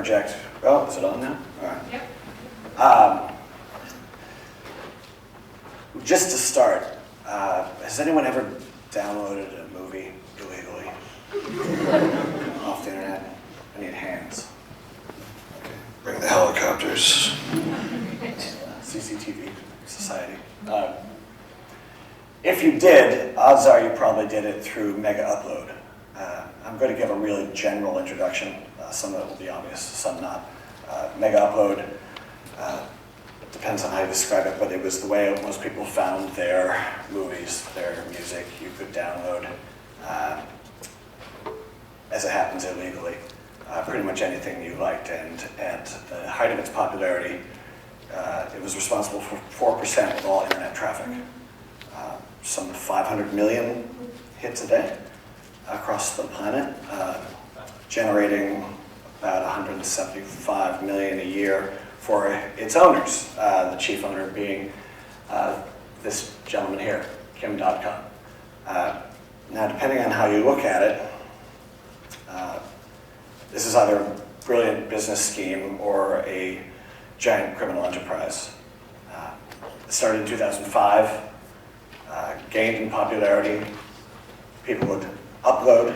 project. Oh, is it on now? All right. Yep. Just to start, has anyone ever downloaded a movie illegally off the internet? I need hands. Okay. Bring the helicopters. CCTV Society. If you did, odds are you probably did it through Mega Upload. I'm going to give a really general introduction. Some of it will be obvious, some not. Mega Upload depends on how you describe it, but it was the way most people found their movies, their music. You could download, as it happens illegally, pretty much anything you liked. And at the height of its popularity, it was responsible for 4% of all internet traffic. Some 500 million hits a day across the planet, generating about 175 million a year for its owners, the chief owner being this gentleman here, Mr Dotcom. Now, depending on how you look at it, this is either a brilliant business scheme or a giant criminal enterprise. It started in 2005, gained in popularity. People would upload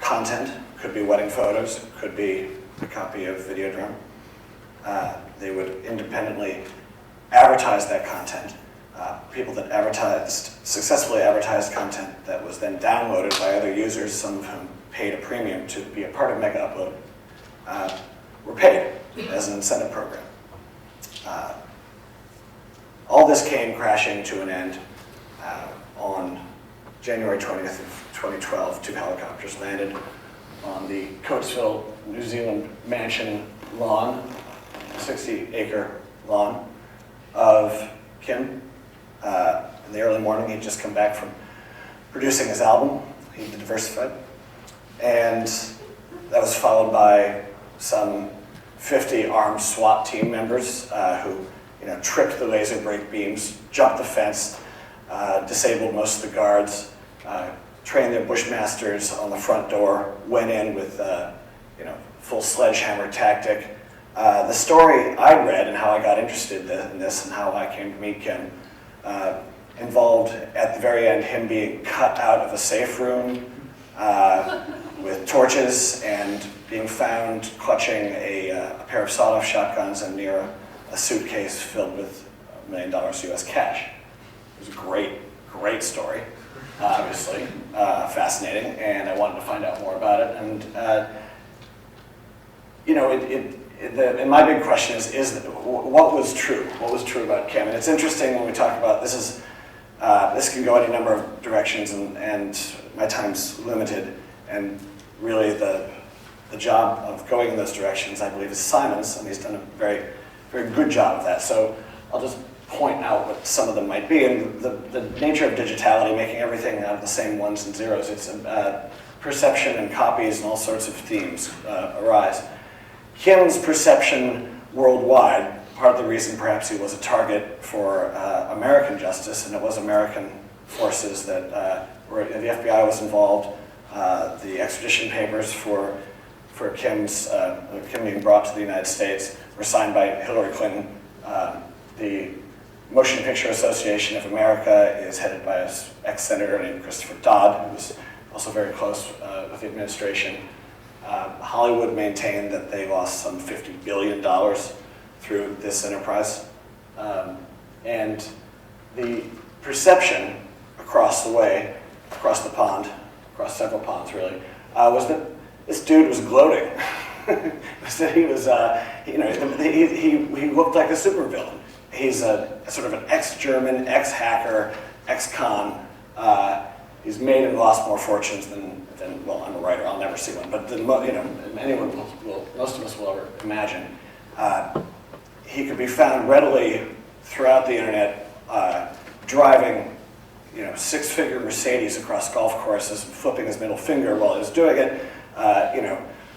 content, could be wedding photos, could be a copy of Videodrome. They would independently advertise that content. People that successfully advertised content that was then downloaded by other users, some of whom paid a premium to be a part of Mega Upload, were paid as an incentive program. All this came crashing to an end on January 20th of 2012. 2 helicopters landed on the Coatesville, New Zealand mansion lawn, 60-acre lawn of Kim. In the early morning, he'd just come back from producing his album, He'd Diversified. And that was followed by some 50 armed SWAT team members who tripped the laser brake beams, jumped the fence, disabled most of the guards, trained their bushmasters on the front door, went in with full sledgehammer tactic. The story I read and how I got interested in this and how I came to meet Kim involved, at the very end, him being cut out of a safe room with torches and being found clutching a pair of sawed-off shotguns and near a suitcase filled with $1 million US cash. It was a great story, obviously, fascinating, and I wanted to find out more about it. And my big question is what was true? What was true about Kim? And it's interesting when we talk about this can go any number of directions, and my time's limited. And really, the job of going in those directions, I believe, is Simon's, and he's done a very, very good job of that. So I'll just point out what some of them might be. And the nature of digitality, making everything out of the same ones and zeros, it's perception and copies and all sorts of themes arise. Kim's perception worldwide, part of the reason perhaps he was a target for American justice, and it was American forces that the FBI was involved. The extradition papers for Kim being brought to the United States were signed by Hillary Clinton. The Motion Picture Association of America is headed by an ex-senator named Christopher Dodd, who was also very close with the administration. Hollywood maintained that they lost some $50 billion through this enterprise. And the perception across the way, across the pond, across several ponds really, was that this dude was gloating. That he was, he looked like a supervillain. He's a sort of an ex-German, ex-hacker, ex-con. He's made and lost more fortunes than well, I'm a writer, I'll never see one, but anyone most of us will ever imagine. He could be found readily throughout the internet, driving, 6-figure Mercedes across golf courses, and flipping his middle finger while he was doing it,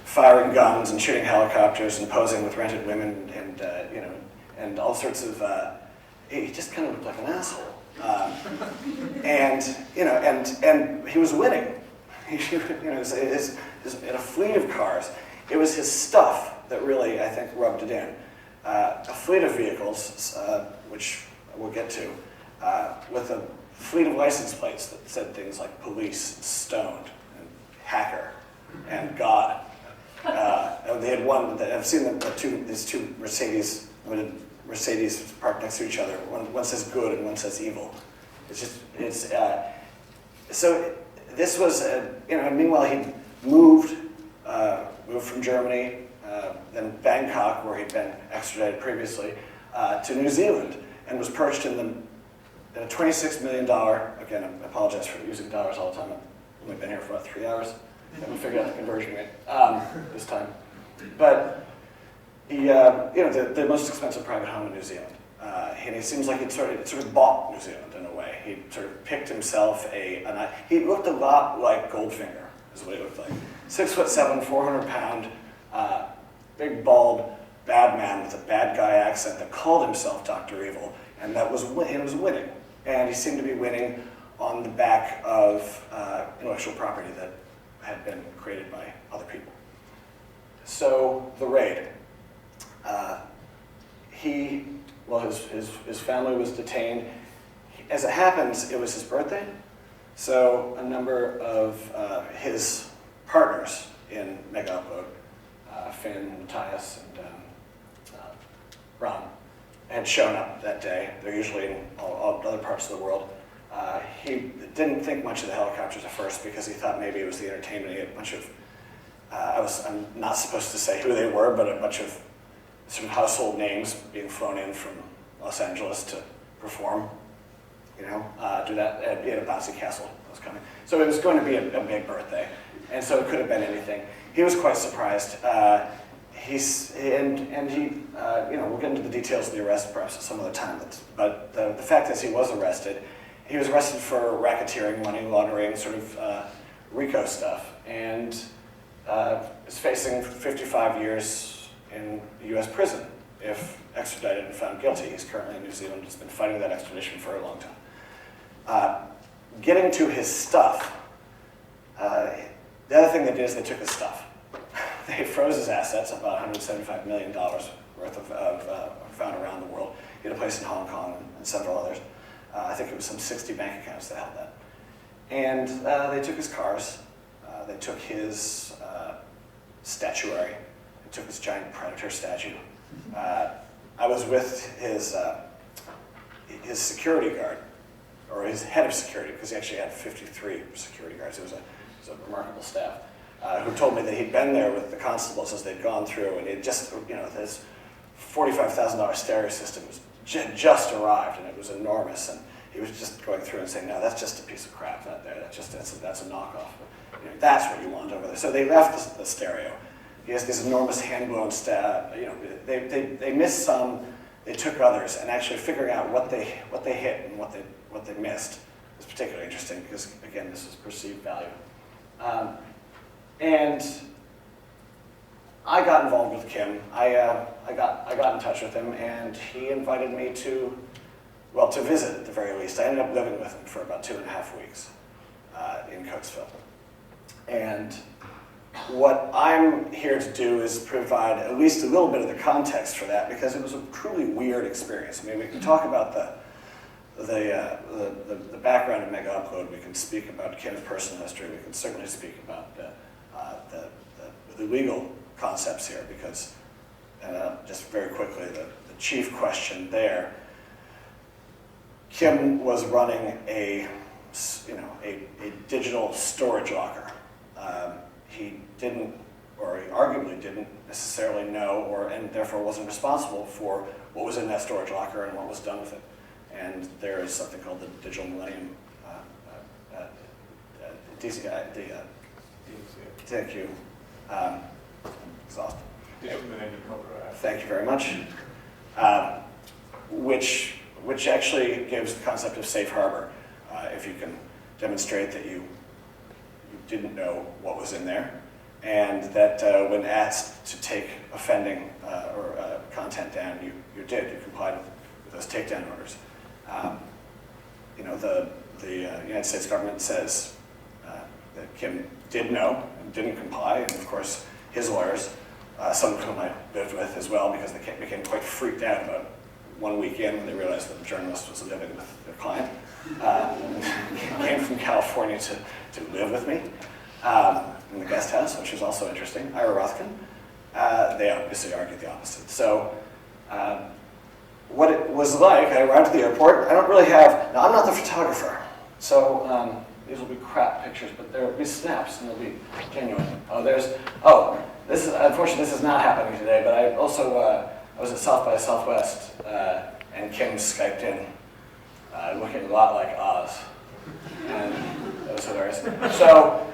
firing guns and shooting helicopters and posing with rented women and all sorts of. He just kind of looked like an asshole. And he was winning. In a fleet of cars. It was his stuff that really, I think, rubbed it in. A fleet of vehicles, which we'll get to, with a fleet of license plates that said things like police, stoned, and hacker, and God. And they had one, I've seen these two Mercedes parked next to each other. One says good and one says evil. So this was, meanwhile he moved from Germany, then Bangkok, where he'd been extradited previously, to New Zealand, and was perched in a $26 million, again, I apologize for using dollars all the time, I've only been here for about 3 hours, haven't figured out the conversion rate this time. But he, the most expensive private home in New Zealand. And it seems like he'd sort of bought New Zealand in a way. He sort of picked himself he looked a lot like Goldfinger, is what he looked like. 6'7", 400-pound, big bald, bad man with a bad guy accent that called himself Dr. Evil, and it was winning. And he seemed to be winning on the back of intellectual property that had been created by other people. So the raid. His family was detained. As it happens, it was his birthday, so a number of his partners in Mega Upload, Finn, Matthias, and Ron, had shown up that day. They're usually in all other parts of the world. He didn't think much of the helicopters at first because he thought maybe it was the entertainment. He had a bunch of, I'm not supposed to say who they were, but a bunch of sort of household names being flown in from Los Angeles to perform, do that. He had a bouncy castle that was coming. So it was going to be a big birthday, and so it could have been anything. He was quite surprised. We'll get into the details of the arrest perhaps at some other time, but the fact is he was arrested. He was arrested for racketeering, money laundering, sort of RICO stuff, and is facing 55 years in a U.S. prison if extradited and found guilty. He's currently in New Zealand. He's been fighting that extradition for a long time. Getting to his stuff, the other thing they did is they took his stuff. They froze his assets, about $175 million worth of found around the world. He had a place in Hong Kong and several others. I think it was some 60 bank accounts that held that. And they took his cars. They took his statuary. They took his giant predator statue. I was with his security guard, or his head of security, because he actually had 53 security guards. It was a remarkable staff. Who told me that he'd been there with the constables as they'd gone through, and it just, this $45,000 stereo system was just arrived, and it was enormous, and he was just going through and saying, no, that's just a piece of crap out there. That's a knockoff. That's what you want over there. So they left the stereo. He has these enormous hand-blown they missed some, they took others, and actually figuring out what they hit and what they missed was particularly interesting because, again, this is perceived value. And I got involved with Kim. I got in touch with him, and he invited me to visit at the very least. I ended up living with him for about 2.5 weeks in Coatesville. And what I'm here to do is provide at least a little bit of the context for that, because it was a truly weird experience. I mean, we can talk about the background of Mega Upload. We can speak about Kim's personal history. We can certainly speak about the legal concepts here, because just very quickly, the chief question there, Kim was running a digital storage locker. He didn't, or he arguably didn't necessarily know, and therefore wasn't responsible for what was in that storage locker and what was done with it. And there is something called the Digital Millennium Thank you. Exhausted. Thank you very much. Which actually gives the concept of safe harbor. If you can demonstrate that you didn't know what was in there, and that when asked to take offending or content down, you did. You complied with those takedown orders. The United States government says that Kim did know and didn't comply, and of course his lawyers some of whom I lived with as well, because they became quite freaked out about one weekend when they realized that the journalist was living with their client. Came from California to live with me in the guest house, which was also interesting. Ira Rothkin. They obviously argued the opposite. So what it was like, I arrived at the airport. I don't really have, now I'm not the photographer, so these will be crap pictures, but there will be snaps and they'll be genuine. This is, unfortunately this is not happening today, but I also, I was at South by Southwest and Kim Skyped in, looking a lot like Oz, and that was hilarious. So,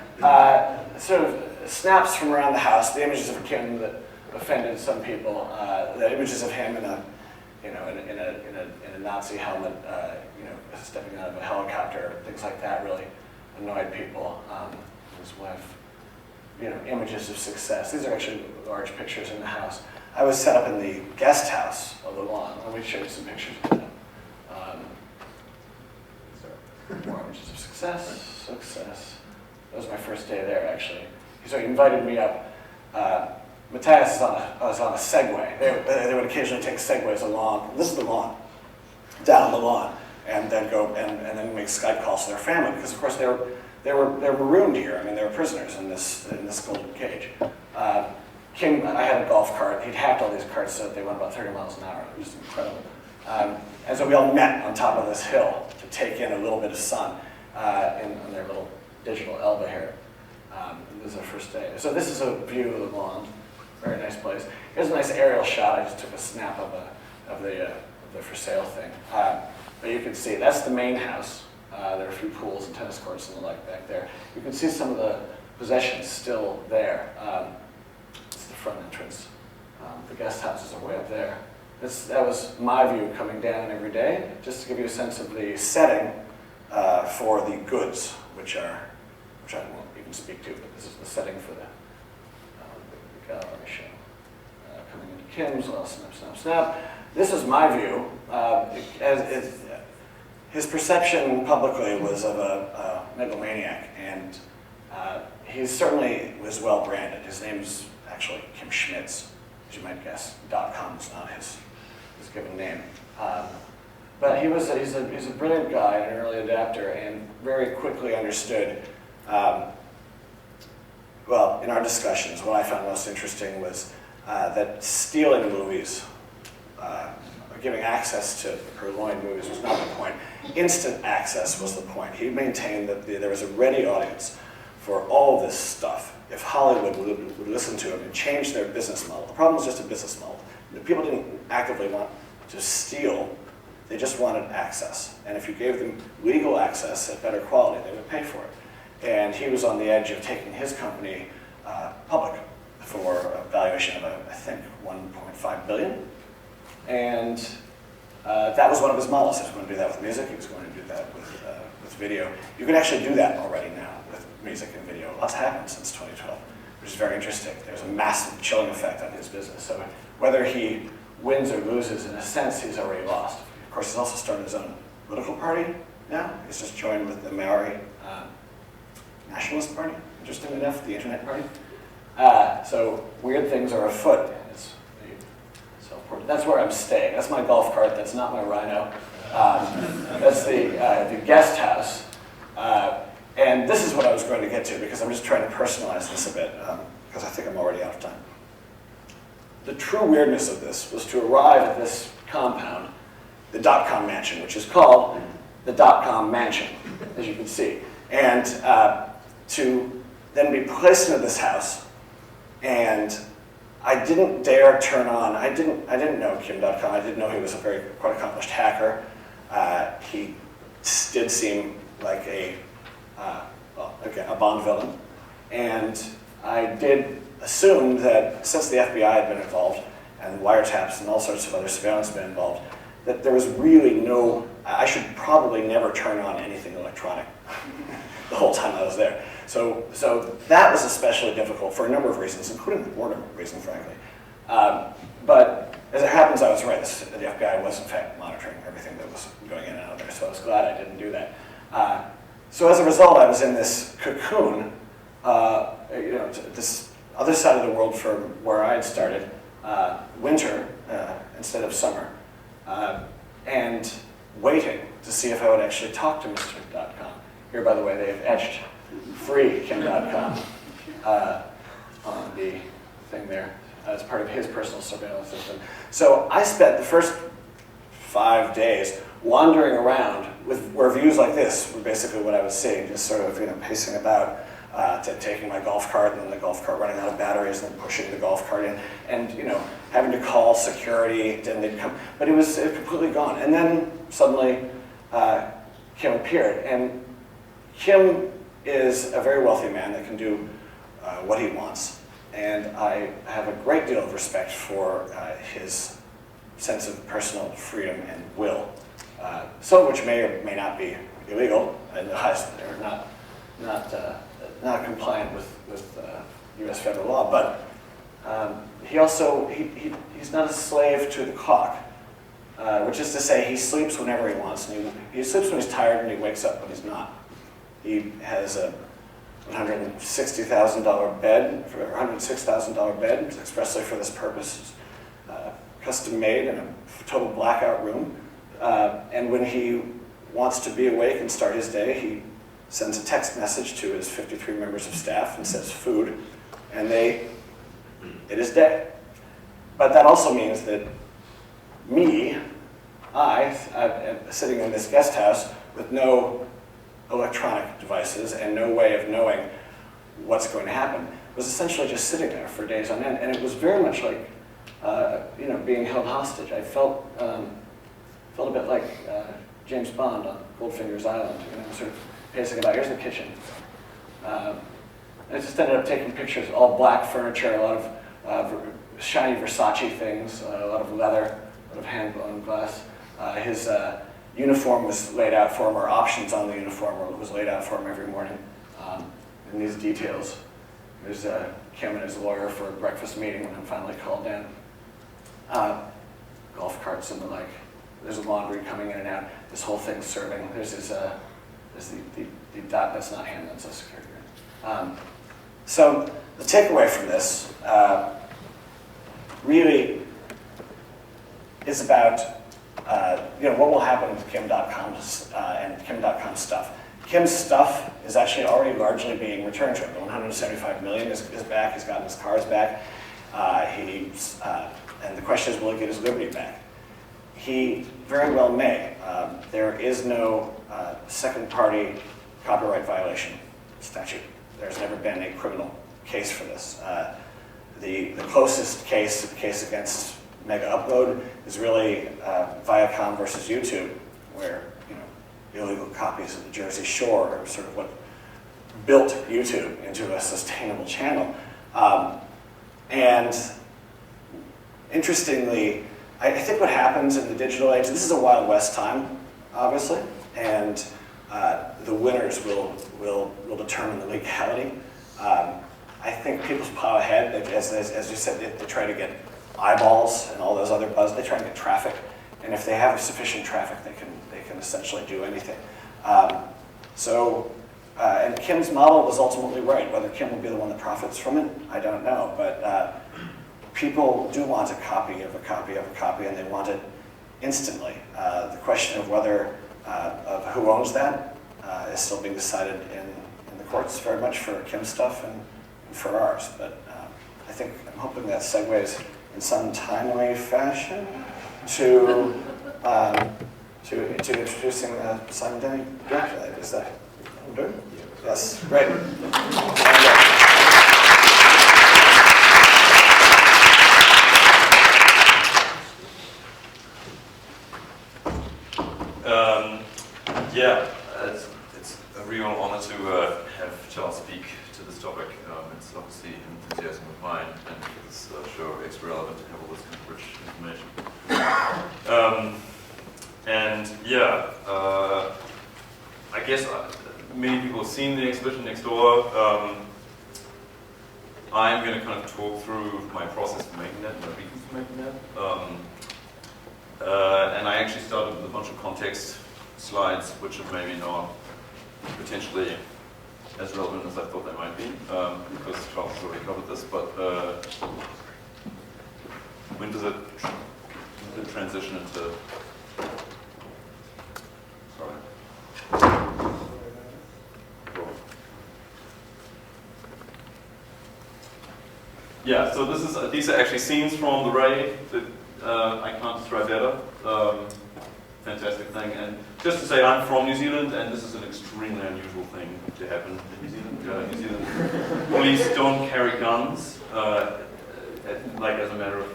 sort of snaps from around the house, the images of Kim that offended some people, the images of him in a, in a Nazi helmet, stepping out of a helicopter, things like that really annoyed people. His wife, images of success. These are actually large pictures in the house. I was set up in the guest house of the lawn. Let me show you some pictures of that. More images of success. That was my first day there, actually. So he invited me up. Matthias was on a Segway. They would occasionally take Segways along. This is the lawn, down the lawn, and then go and then make Skype calls to their family, because of course they're marooned here. I mean, they were prisoners in this golden cage. Kim, I had a golf cart. He'd hacked all these carts so that they went about 30 miles an hour. It was incredible. And so we all met on top of this hill to take in a little bit of sun in their little digital Elba here. This is our first day. So this is a view of the lawn. Very nice place. Here's a nice aerial shot. I just took a snap of the for sale thing. But you can see that's the main house. There are a few pools and tennis courts and the like back there. You can see some of the possessions still there. It's the front entrance. The guest houses are way up there. That was my view coming down every day, just to give you a sense of the setting for the goods, which I won't even speak to, but this is the setting for the gallery show. Coming into Kim's, well, snap. This is my view. His perception publicly was of a megalomaniac, and he certainly was well branded. His name's actually Kim Schmitz, as you might guess. .com is not his given name. But he's a brilliant guy and an early adapter, and very quickly understood. Well, in our discussions, what I found most interesting was that stealing movies, giving access to purloined movies was not the point. Instant access was the point. He maintained that there was a ready audience for all this stuff if Hollywood would listen to him and change their business model. The problem was just a business model. The people didn't actively want to steal, they just wanted access. And if you gave them legal access at better quality, they would pay for it. And he was on the edge of taking his company public for a valuation of, I think, $1.5 billion. And that was one of his models. He was going to do that with music. He was going to do that with video. You can actually do that already now with music and video. Lots happened since 2012, which is very interesting. There's a massive chilling effect on his business. So whether he wins or loses, in a sense, he's already lost. Of course, he's also started his own political party now. He's just joined with the Maori Nationalist Party, interesting enough, the Internet Party. So weird things are afoot. That's where I'm staying. That's my golf cart. That's not my Rhino. That's the guest house. And this is what I was going to get to, because I'm just trying to personalize this a bit, because I think I'm already out of time. The true weirdness of this was to arrive at this compound, the Dotcom mansion, which is called the Dotcom mansion, as you can see. And to then be placed into this house, and I didn't dare turn on. I didn't know Kim Dotcom. I didn't know he was a quite accomplished hacker. He did seem like a Bond villain, and I did assume that since the FBI had been involved and wiretaps and all sorts of other surveillance had been involved, that there was really no. I should probably never turn on anything electronic the whole time I was there. So that was especially difficult for a number of reasons, including the boredom reason, frankly. But as it happens, I was right. The FBI was, in fact, monitoring everything that was going in and out of there, so I was glad I didn't do that. So as a result, I was in this cocoon, this other side of the world from where I had started, winter instead of summer, and waiting to see if I would actually talk to Mr. Dotcom. Here, by the way, they have etched free Kim.com on the thing there as part of his personal surveillance system. So I spent the first 5 days wandering around where views like this were basically what I was seeing, just sort of pacing about, taking my golf cart, and then the golf cart running out of batteries, and then pushing the golf cart in, and having to call security, and they'd come, but it was completely gone. And then suddenly Kim appeared, and Kim is a very wealthy man that can do what he wants, and I have a great deal of respect for his sense of personal freedom and will, some of which may or may not be illegal, and they're not compliant with U.S. federal law, but he's not a slave to the clock, which is to say he sleeps whenever he wants, and he sleeps when he's tired and he wakes up when he's not. He has a $160,000 bed, $106,000 bed expressly for this purpose, custom made in a total blackout room, and when he wants to be awake and start his day, he sends a text message to his 53 members of staff and says food, and it is day. But that also means that I'm sitting in this guest house with no electronic devices and no way of knowing what's going to happen, was essentially just sitting there for days on end, and it was very much like being held hostage. I felt a bit like James Bond on Goldfinger's Island, sort of pacing about. Here's the kitchen. I just ended up taking pictures, all black furniture, a lot of shiny Versace things, a lot of leather, a lot of hand-blown glass. His uniform was laid out for him, or options on the uniform was laid out for him every morning. And these details. There's Kim and his lawyer for a breakfast meeting when I'm finally called in. Golf carts and the like. There's laundry coming in and out. This whole thing's serving. There's the dot, that's not him, that's a security guard. So the takeaway from this really is about what will happen with Kim.com and Kim.com stuff. Kim's stuff is actually already largely being returned to him. The $175 million is back. He's gotten his cars back. And the question is, will he get his liberty back? He very well may. There is no second-party copyright violation statute. There's never been a criminal case for this. The closest case to the case against Mega Upload is really Viacom versus YouTube, where illegal copies of the Jersey Shore are sort of what built YouTube into a sustainable channel. And interestingly, I think what happens in the digital age, this is a Wild West time, obviously, and the winners will determine the legality. I think people pile ahead, as you said, they try to get eyeballs and all those other buzz, they try to get traffic, and if they have sufficient traffic, they can essentially do anything. And Kim's model was ultimately right. Whether Kim will be the one that profits from it, I don't know, but people do want a copy of a copy of a copy, and they want it instantly. The question of who owns that is still being decided in the courts, very much for Kim's stuff and for ours. But I'm hoping that segues in some timely fashion to introducing the simultaneous calculator. Is that what I'm doing? Yes, great. It's a real honor to have Charles speak to this topic. It's obviously enthusiasm of mine, and it's sure it's relevant to have all this kind of rich information. I guess many people have seen the exhibition next door. I'm going to kind of talk through my process for making that, my reasons for making that. And I actually started with a bunch of context slides, which are maybe not potentially as relevant as I thought they might be, because Charles has already covered this, but when does it transition into... Sorry. Cool. Yeah, so these are actually scenes from the raid that I can't describe better. Fantastic thing. And just to say, I'm from New Zealand, and this is an extremely unusual thing to happen in New Zealand. New Zealand police don't carry guns, like as a matter of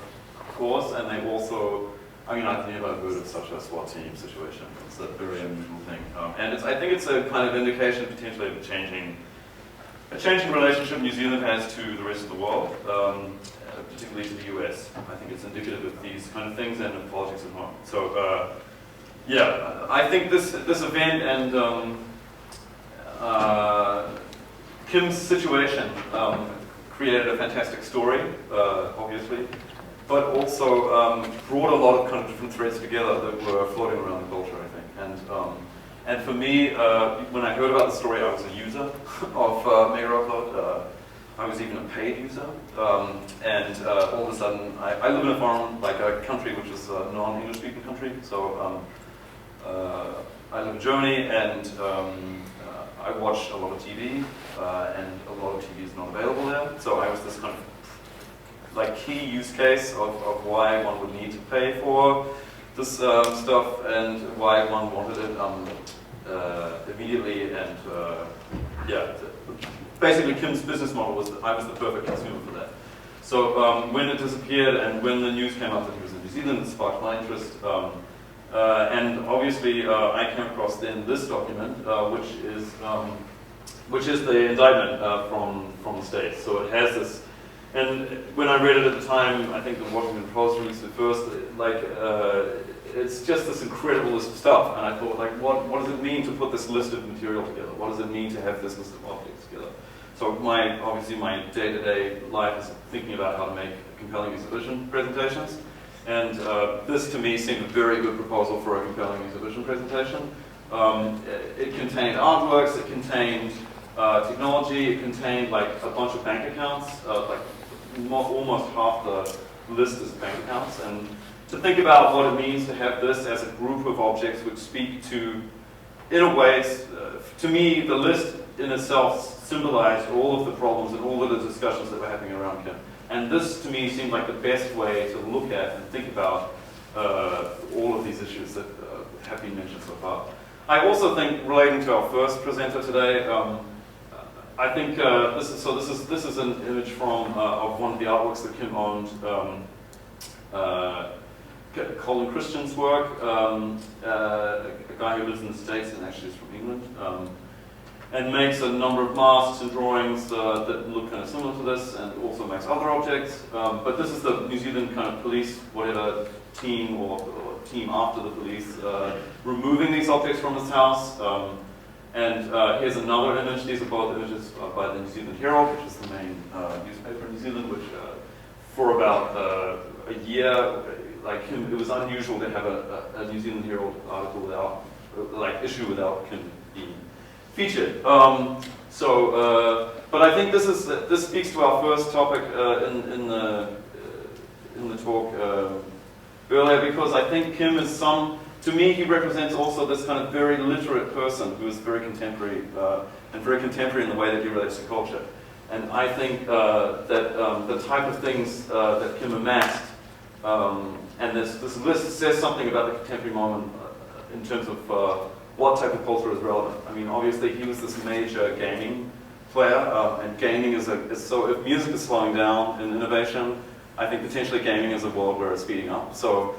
course, and they also, I mean, I've never heard of such a SWAT team situation. It's a very unusual thing. And I think it's a kind of indication potentially of a changing relationship New Zealand has to the rest of the world, particularly to the US. I think it's indicative of these kind of things and of politics at home. So, yeah, I think this event and Kim's situation created a fantastic story, obviously, but also brought a lot of kind of different threads together that were floating around the culture, I think. And for me, when I heard about the story, I was a user of Mega Upload. I was even a paid user, and all of a sudden, I live in a foreign, like a country which is a non-English speaking country. So I live in Germany, and I watch a lot of TV, and a lot of TV is not available there. So I was this kind of like key use case of why one would need to pay for this stuff and why one wanted it immediately. And yeah, basically Kim's business model was that I was the perfect consumer for that. So when it disappeared and when the news came up that he was in New Zealand, it sparked my interest. And obviously I came across then this document, which is the indictment from the States. So it has this. And when I read it at the time, I think the Washington Post released it first, like, it's just this incredible list of stuff. And I thought, like, what does it mean to put this list of material together? What does it mean to have this list of objects together? So obviously my day-to-day life is thinking about how to make compelling exhibition presentations. And this, to me, seemed a very good proposal for a compelling exhibition presentation. It contained artworks, it contained technology, it contained, like, a bunch of bank accounts, like, almost half the list is bank accounts, and to think about what it means to have this as a group of objects which speak to, in a way, to me, the list in itself symbolized all of the problems and all of the discussions that were happening around Kim. And this, to me, seemed like the best way to look at and think about all of these issues that have been mentioned so far. I also think, relating to our first presenter today, I think this is an image from of one of the artworks that Kim owned, Colin Christian's work, a guy who lives in the States and actually is from England, and makes a number of masks and drawings that look kind of similar to this, and also makes other objects. But this is the New Zealand kind of police, whatever team or team after the police, removing these objects from his house. And here's another image. These are both images by the New Zealand Herald, which is the main newspaper in New Zealand, which for about a year, like, it was unusual to have a New Zealand Herald article without, like, issue without Kim being featured. But I think this speaks to our first topic in the talk earlier, because I think Kim is to me, he represents also this kind of very literate person who is very contemporary, and very contemporary in the way that he relates to culture. And I think that the type of things that Kim amassed, and this list says something about the contemporary moment in terms of what type of culture is relevant. I mean, obviously he was this major gaming player, and gaming is so if music is slowing down in innovation, I think potentially gaming is a world where it's speeding up. So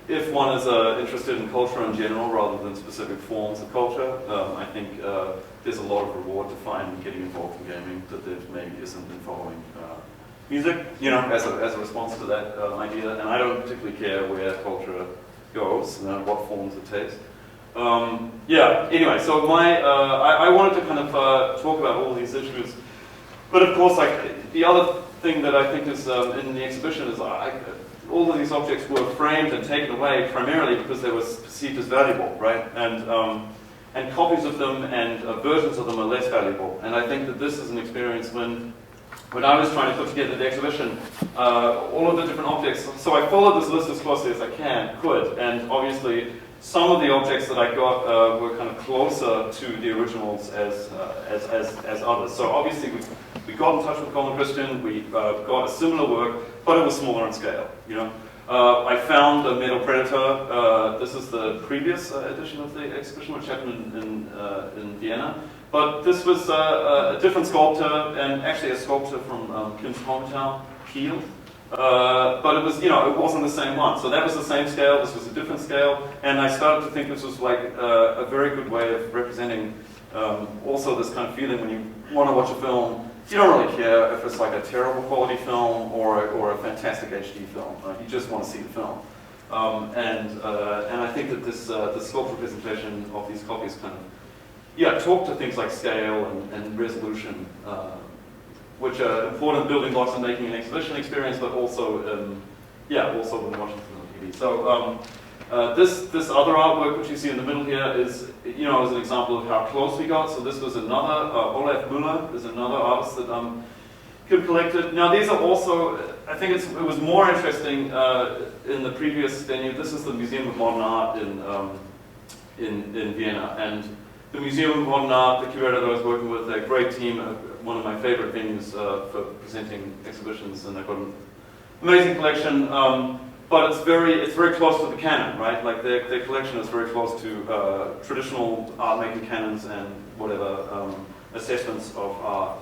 if one is interested in culture in general rather than specific forms of culture, I think there's a lot of reward to find in getting involved in gaming that there maybe isn't in following music, you know, as a response to that idea. And I don't particularly care where culture goes and what forms it takes. Yeah, anyway, so I wanted to kind of talk about all these issues. But of course, like, the other thing that I think is in the exhibition is all of these objects were framed and taken away primarily because they were perceived as valuable, right? And and copies of them and versions of them are less valuable. And I think that this is an experience when I was trying to put together the exhibition, all of the different objects, so I followed this list as closely as I could, and obviously some of the objects that I got were kind of closer to the originals as others. So obviously we got in touch with Colin Christian, we got a similar work, but it was smaller in scale, you know. I found a metal predator. This is the previous edition of the exhibition, which happened in Vienna. But this was a different sculptor, and actually a sculptor from Kim's hometown, Kiel. But it was, you know, it wasn't the same one. So that was the same scale. This was a different scale, and I started to think this was like a very good way of representing also this kind of feeling when you want to watch a film. You don't really care if it's like a terrible quality film or a fantastic HD film. You just want to see the film. And I think that this sculptural presentation of these copies kind of, talk to things like scale and resolution, which are important building blocks in making an exhibition experience, but also, also when watching film on TV. So this other artwork, which you see in the middle here, is, is an example of how close we got. So this was another, Olaf Müller is another artist that Kim collected. Now these are also, I think it was more interesting in the previous venue. This is the Museum of Modern Art in Vienna, and the Museum of Modern Art, the curator that I was working with, a great team, one of my favorite venues for presenting exhibitions, and they've got an amazing collection. But it's very close to the canon, right? Like their collection is very close to traditional art making canons and whatever assessments of art.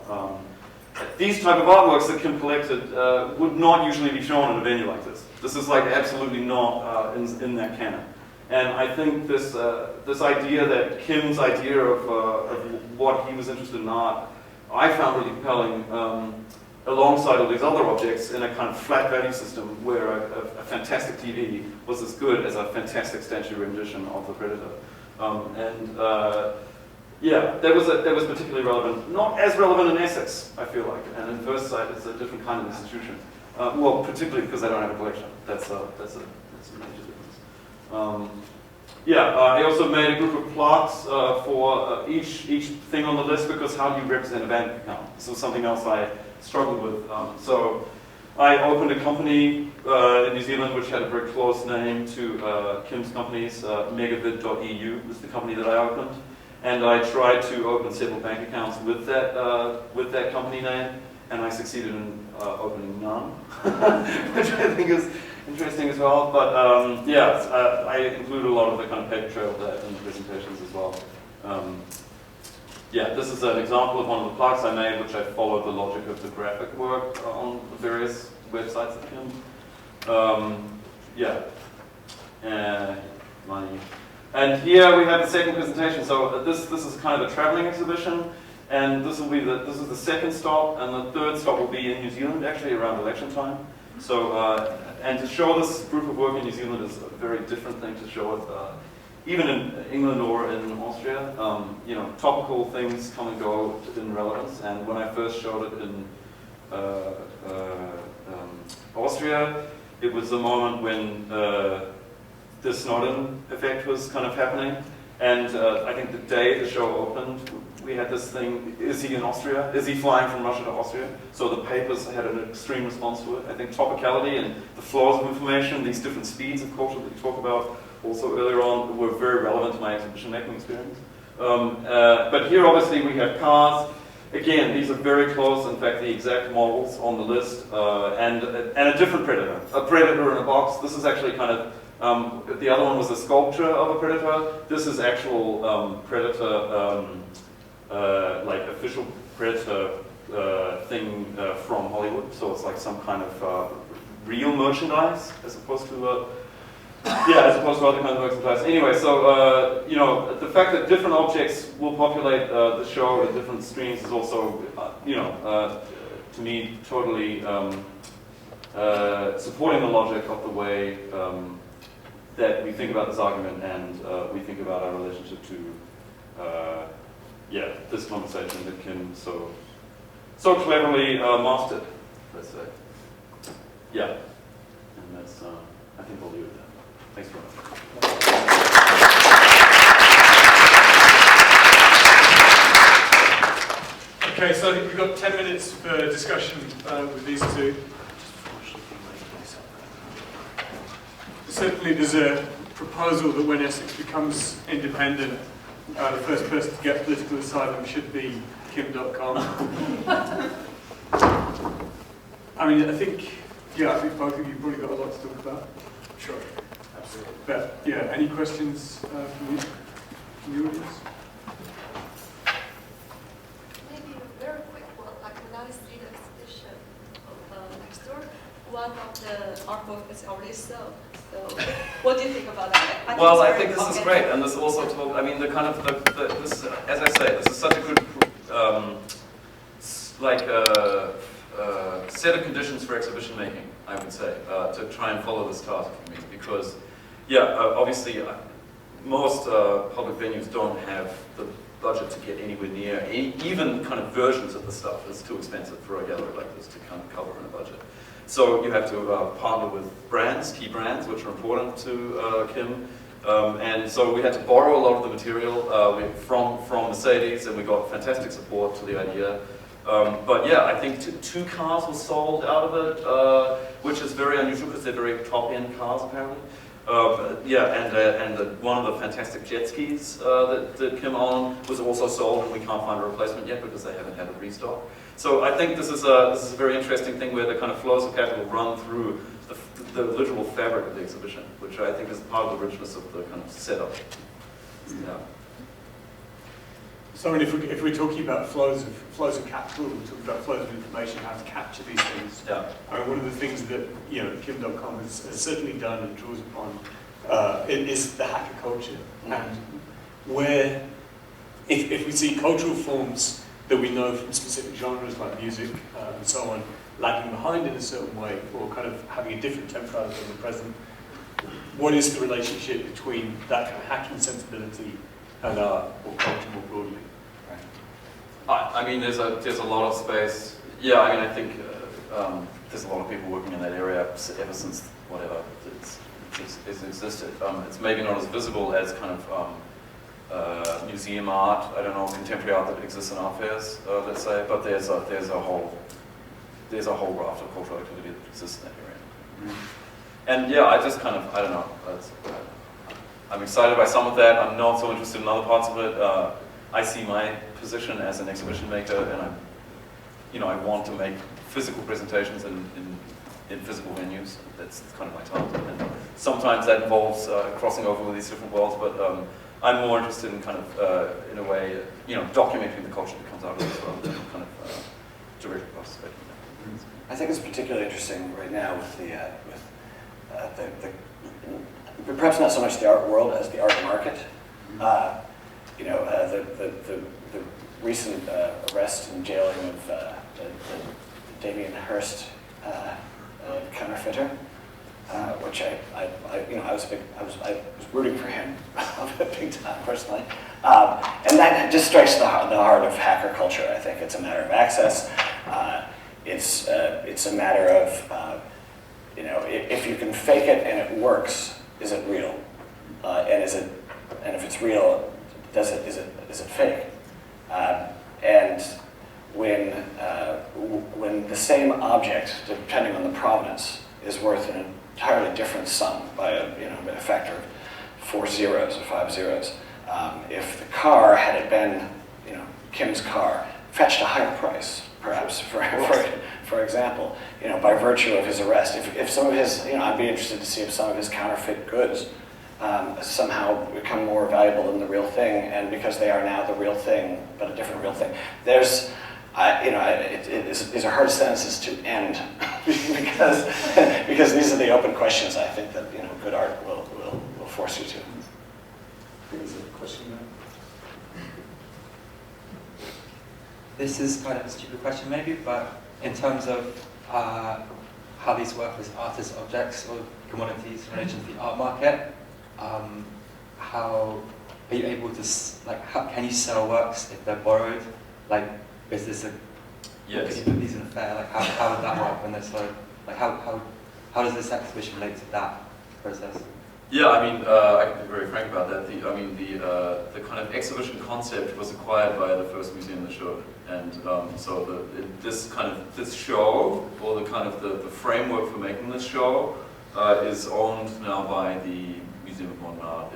These type of artworks that Kim collected would not usually be shown in a venue like this. This is like absolutely not in that canon. And I think this idea that Kim's idea of what he was interested in art, I found really compelling. Alongside all these other objects in a kind of flat value system where a fantastic TV was as good as a fantastic statue rendition of the Predator. That was particularly relevant. Not as relevant in Essex, I feel like, and in First Sight it's a different kind of institution. Well, particularly because they don't have a collection. That's a major difference. I also made a group of plaques for each thing on the list, because how do you represent a bank account? This was something else I struggled with. So I opened a company in New Zealand which had a very close name to Kim's companies. Megavid.eu was the company that I opened, and I tried to open several bank accounts with that company name, and I succeeded in opening none, which I think is interesting as well. But I include a lot of the kind of paper trail of that in the presentations as well. This is an example of one of the plaques I made, which I followed the logic of the graphic work on the various websites of Kim. Money. And here we have the second presentation. So this is kind of a traveling exhibition, and this is the second stop, and the third stop will be in New Zealand, actually around election time. So and to show this group of work in New Zealand is a very different thing to show it. Even in England or in Austria, topical things come and go in relevance. And when I first showed it in Austria, it was a moment when the Snowden effect was kind of happening. And I think the day the show opened, we had this thing, is he in Austria? Is he flying from Russia to Austria? So the papers had an extreme response to it. I think topicality and the flows of information, these different speeds of culture that you talk about, also earlier on, were very relevant to my exhibition making experience. But here obviously we have cars. Again, these are very close, in fact the exact models on the list, and a different predator. A predator in a box. This is actually kind of, the other one was a sculpture of a predator. This is actual predator, like official predator thing from Hollywood. So it's like some kind of real merchandise as opposed to other kinds of merchandise. Anyway, so the fact that different objects will populate the show at different streams is also, to me, totally supporting the logic of the way that we think about this argument and we think about our relationship to, this conversation that Kim so cleverly mastered, let's say. Yeah, and that's, I think I'll leave it there. Thanks very much. Okay, so I think we've got 10 minutes for discussion with these two. Certainly there's a proposal that when Essex becomes independent, the first person to get political asylum should be Mr Dotcom. I mean, I think both of you probably got a lot to talk about. Sure, absolutely. But yeah, any questions from the audience? Maybe a very quick one, like when I see the exhibition of next door, one of the artwork is already sold. So what do you think about that? Well, I think this is great, and this also talk. I mean, the kind of this, as I say, this is such a good set of conditions for exhibition making. I would say to try and follow this task for me, because obviously most public venues don't have the budget to get anywhere near even kind of versions of the stuff. It's too expensive for a gallery like this to kind of cover in a budget. So you have to partner with brands, key brands, which are important to Kim. And so we had to borrow a lot of the material from Mercedes, and we got fantastic support to the idea. But yeah, I think two cars were sold out of it, which is very unusual because they're very top-end cars apparently. And one of the fantastic jet skis that Kim owned was also sold, and we can't find a replacement yet because they haven't had a restock. So I think this is a very interesting thing where the kind of flows of capital run through the literal fabric of the exhibition, which I think is part of the richness of the kind of setup. Yeah. So, I mean, if we're talking about flows of capital, we're talking about flows of information, how to capture these things. Yeah. I mean, one of the things that Kim Dotcom has certainly done and draws upon is the hacker culture, and where if we see cultural forms that we know from specific genres like music and so on lagging behind in a certain way, or kind of having a different temporality in the present, what is the relationship between that kind of hacking sensibility and art or culture more broadly? I mean, there's a lot of space. Yeah, I mean, I think there's a lot of people working in that area ever since whatever it's existed. It's maybe not as visible as kind of museum art. I don't know, contemporary art that exists in art fairs, let's say. But there's a whole raft of cultural activity that exists in that area. And yeah, I just kind of I don't know. I'm excited by some of that. I'm not so interested in other parts of it. I see my position as an exhibition maker, and I want to make physical presentations in physical venues. That's kind of my talent. And sometimes that involves crossing over with these different worlds, but I'm more interested in kind of, in a way, documenting the culture that comes out of this world than kind of directly participating in that. I think it's particularly interesting right now with perhaps not so much the art world as the art market. The recent arrest and jailing of the Damien Hirst counterfeiter, which I was rooting for him big time personally, and that just strikes the heart of hacker culture. I think it's a matter of access. It's a matter of if you can fake it and it works, is it real? And if it's real, is it fake? And when the same object, depending on the provenance, is worth an entirely different sum by a factor of 4 zeros or 5 zeros, if the car, had it been Kim's car, fetched a higher price, perhaps for example, by virtue of his arrest, if some of his, I'd be interested to see if some of his counterfeit goods somehow become more valuable than the real thing, and because they are now the real thing, but a different real thing. There's, these are hard sentences to end because these are the open questions I think that good art will force you to. There's a question there. This is kind of a stupid question maybe, but in terms of how these work as artist objects or commodities in relation to the art market, how are you able to, how can you sell works if they're borrowed? Is this Yes. Can you put these in a fair? How would that work when they're sold? How does this exhibition relate to that process? Yeah, I mean, I can be very frank about that. The kind of exhibition concept was acquired by the first museum that showed it. And so this show, or the framework for making this show, is owned now by the Museum of Modern Art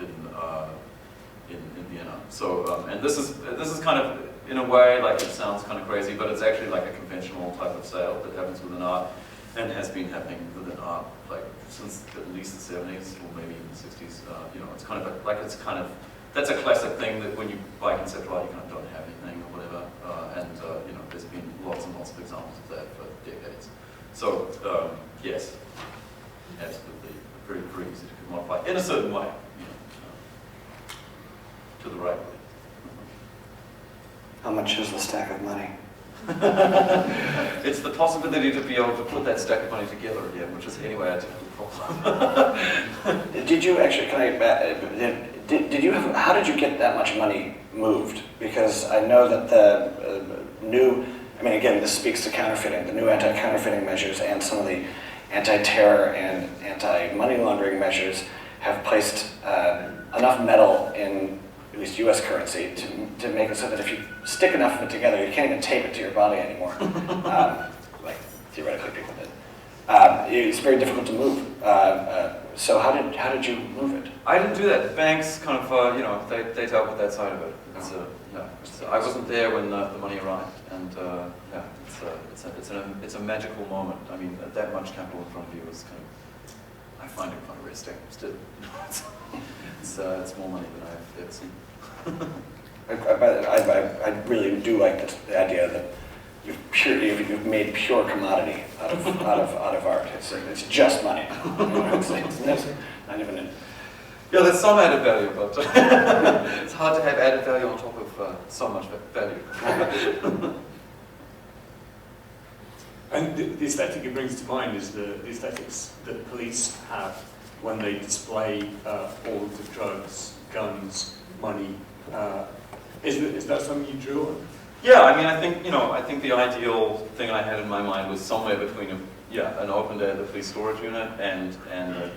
in Vienna. So and this is kind of, in a way, like, it sounds kind of crazy, but it's actually like a conventional type of sale that happens within art, and has been happening within art like since at least the 70s or maybe even the 60s. It's kind of that's a classic thing that when you buy conceptual art, you kind of don't have anything or whatever. There's been lots and lots of examples of that for decades. So yes, absolutely, very, very easy to commodify in a certain way, to the right way. How much is the stack of money? It's the possibility to be able to put that stack of money together again, which is anyway a difficult problem. Did you actually, how did you get that much money moved? Because I know that the again, this speaks to counterfeiting, the new anti-counterfeiting measures and some of the anti-terror and anti-money laundering measures have placed enough metal in at least U.S. currency to make it so that if you stick enough of it together, you can't even tape it to your body anymore, like theoretically people did. It's very difficult to move. So how did you move it? I didn't do that. The banks kind of, they dealt with that side of it. I wasn't there when the money arrived, and it's a magical moment. I mean, that much capital in front of you is kind of, I find it kind of arresting. Still, it's more money than I've ever seen. I really do like the idea that you've made pure commodity out of art. It's just money. It's not even an. Yeah, there's some added value, but it's hard to have added value on top of so much value. And the aesthetic it brings to mind is the aesthetics that police have when they display all of the drugs, guns, money. Is that something you drew on? Yeah, I think the ideal thing I had in my mind was somewhere between an open day at the police storage unit and a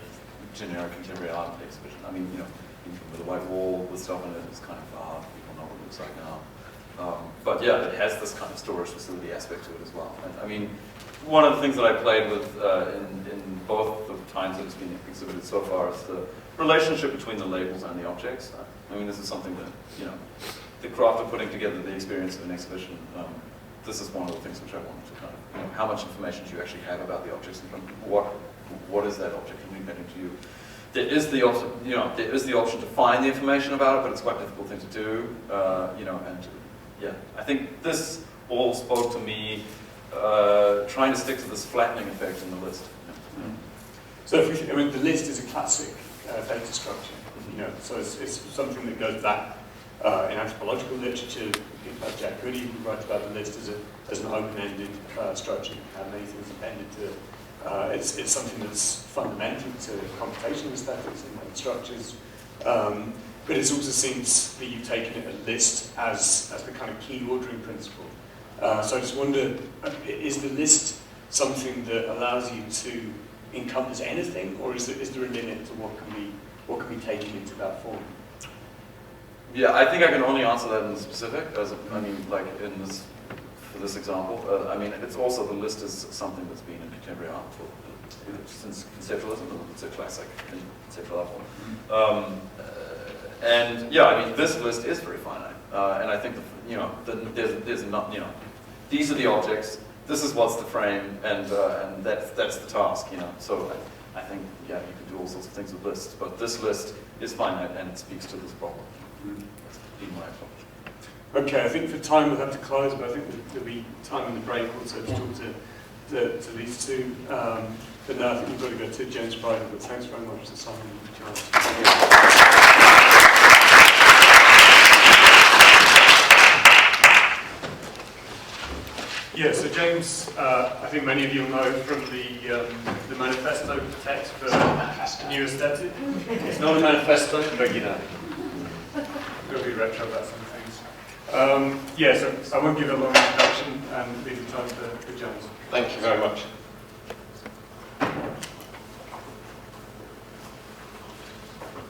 generic contemporary art exhibition. With a white wall with stuff in it is kind of art. People know what it looks like now. But yeah, it has this kind of storage facility aspect to it as well. And one of the things that I played with in both the times that it's been exhibited so far is the relationship between the labels and the objects. This is something that, the craft of putting together the experience of an exhibition, this is one of the things which I wanted to kind of, how much information do you actually have about the objects in front of you? What is that object communicating to you? There is the option to find the information about it, but it's quite a difficult thing to do, I think this all spoke to me trying to stick to this flattening effect in the list. So the list is a classic data structure, so it's something that goes back in anthropological literature. People like Jack Goody who writes about the list as an open-ended structure, and many things appended to it. It's something that's fundamental to computational aesthetics and structures, but it also seems that you've taken it a list as the kind of key ordering principle. So I just wonder, is the list something that allows you to encompass anything, or is there a limit to what can be taken into that form? Yeah, I think I can only answer that in specific. For this example, it's also the list is something that's been in contemporary art since conceptualism. It's a classic in conceptual art form. This list is very finite, and I think there's not these are the objects. This is what's the frame, and that's the task. So I think you can do all sorts of things with lists, but this list is finite and it speaks to this problem. That's been my approach. Okay, I think for time we'll have to close, but I think there'll be time in the break also to talk to these two. But no, I think we've got to go to James Bryden, but thanks very much to Simon and John. Yeah, so James, I think many of you will know from the manifesto text for New Aesthetic. It's not a manifesto, but got to be retro about some things. So I won't give a long introduction and leave the time for James. Thank you very much.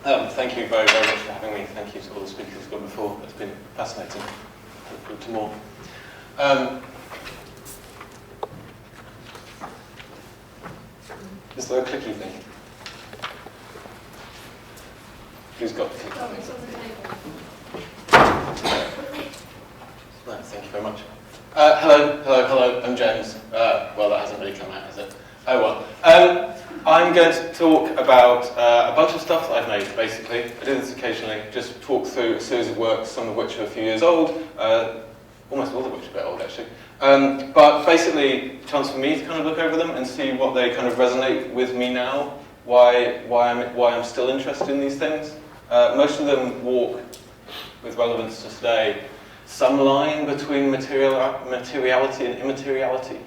Thank you very, very much for having me. Thank you to all the speakers who've gone before. It's been fascinating. Look forward to more. Is there a clicky thing? Who's got the clicky thing? No, thank you very much. Hello, I'm James. Well, that hasn't really come out, has it? Oh well. I'm going to talk about a bunch of stuff that I've made, basically. I do this occasionally, just talk through a series of works, some of which are a few years old, almost all of which are a bit old, actually. But basically, a chance for me to kind of look over them and see what they kind of resonate with me now, why I'm still interested in these things. Most of them walk, with relevance to today, some line between materiality and immateriality.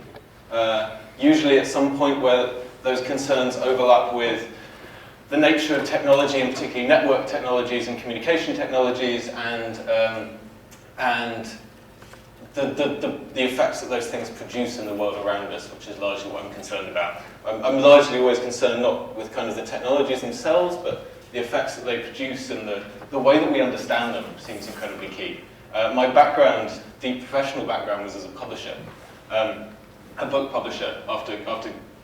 Usually at some point where those concerns overlap with the nature of technology, and particularly network technologies and communication technologies, and the effects that those things produce in the world around us, which is largely what I'm concerned about. I'm largely always concerned not with kind of the technologies themselves, but the effects that they produce and the way that we understand them seems incredibly key. My background, deep professional background, was as a publisher, a book publisher, after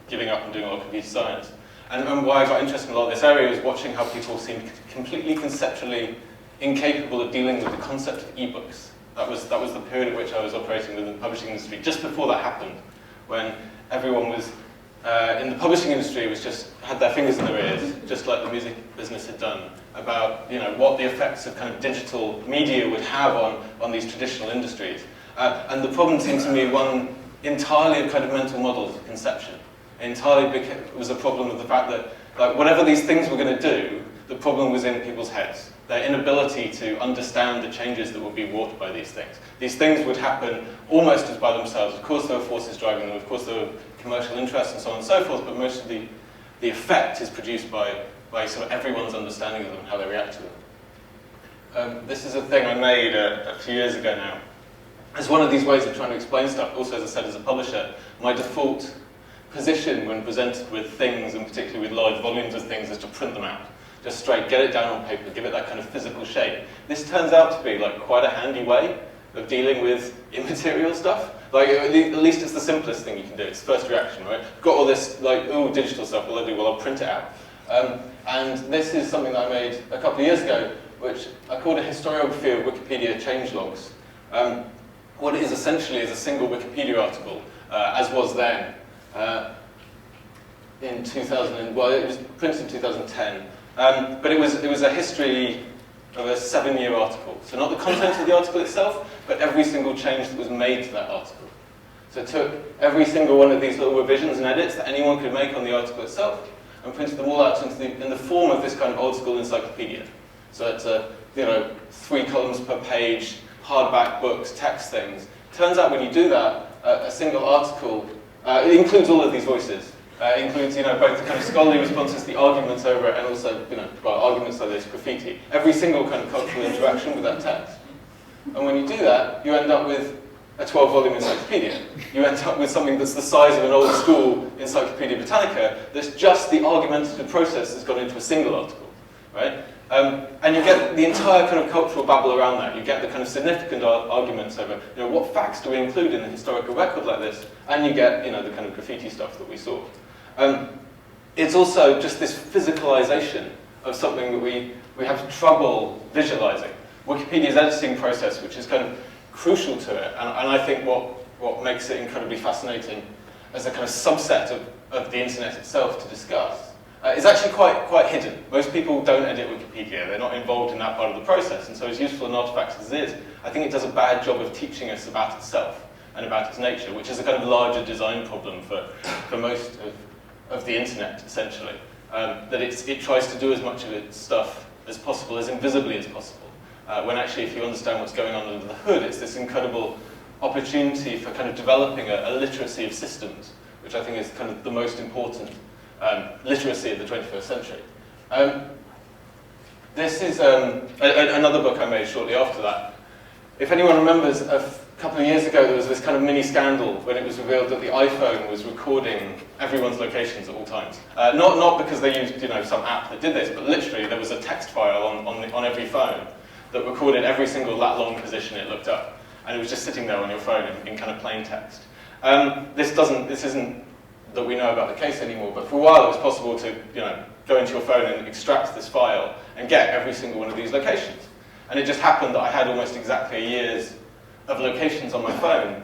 giving up and doing a lot of computer science. And why I got interested in a lot of this area was watching how people seemed completely conceptually incapable of dealing with the concept of ebooks. That was the period at which I was operating within the publishing industry, just before that happened, when everyone was in the publishing industry had their fingers in their ears, just like the music business had done, about what the effects of kind of digital media would have on these traditional industries. And the problem seemed to me one entirely of kind of mental models of conception. It was a problem of the fact that, like, whatever these things were going to do, the problem was in people's heads. Their inability to understand the changes that would be wrought by these things. These things would happen almost as by themselves. Of course there were forces driving them, of course there were commercial interests and so on and so forth, but most of the effect is produced by sort of everyone's understanding of them and how they react to them. This is a thing I made a few years ago now. As one of these ways of trying to explain stuff, also as I said as a publisher, my default position when presented with things, and particularly with large volumes of things, is to print them out. Just straight, get it down on paper, give it that kind of physical shape. This turns out to be like quite a handy way of dealing with immaterial stuff. Like, at least it's the simplest thing you can do. It's first reaction, right? Got all this, like, oh, digital stuff, what will I do? Well, I'll print it out. And this is something that I made a couple of years ago, which I called a historiography of Wikipedia changelogs. What it is essentially is a single Wikipedia article, as was then, in 2000, well, it was printed in 2010, but it was a history of a 7-year article. So not the content of the article itself, but every single change that was made to that article. So it took every single one of these little revisions and edits that anyone could make on the article itself, and printed them all out in the form of this kind of old school encyclopedia. So it's 3 columns per page, hardback books, text things. Turns out when you do that, a single article, it includes all of these voices. It includes, both the kind of scholarly responses, the arguments over it, and also, arguments like this, graffiti. Every single kind of cultural interaction with that text. And when you do that, you end up with a 12-volume encyclopedia. You end up with something that's the size of an old school Encyclopedia Britannica that's just the argumentative process that's gone into a single article, right? And you get the entire kind of cultural babble around that. You get the kind of significant arguments over, what facts do we include in a historical record like this? And you get, the kind of graffiti stuff that we saw. It's also just this physicalization of something that we have trouble visualizing. Wikipedia's editing process, which is kind of crucial to it, and I think what makes it incredibly fascinating as a kind of subset of the internet itself to discuss, is actually quite hidden. Most people don't edit Wikipedia, they're not involved in that part of the process, and so as useful an artifact as it is, I think it does a bad job of teaching us about itself and about its nature, which is a kind of larger design problem for most of the internet, essentially. That it tries to do as much of its stuff as possible, as invisibly as possible. When actually, if you understand what's going on under the hood, it's this incredible opportunity for kind of developing a literacy of systems, which I think is kind of the most important literacy of the 21st century. This is another book I made shortly after that. If anyone remembers a couple of years ago, there was this kind of mini scandal when it was revealed that the iPhone was recording everyone's locations at all times. Not because they used some app that did this, but literally there was a text file on every phone that recorded every single lat-long position it looked up. And it was just sitting there on your phone in kind of plain text. This isn't that we know about the case anymore, but for a while it was possible to go into your phone and extract this file and get every single one of these locations. And it just happened that I had almost exactly a year's of locations on my phone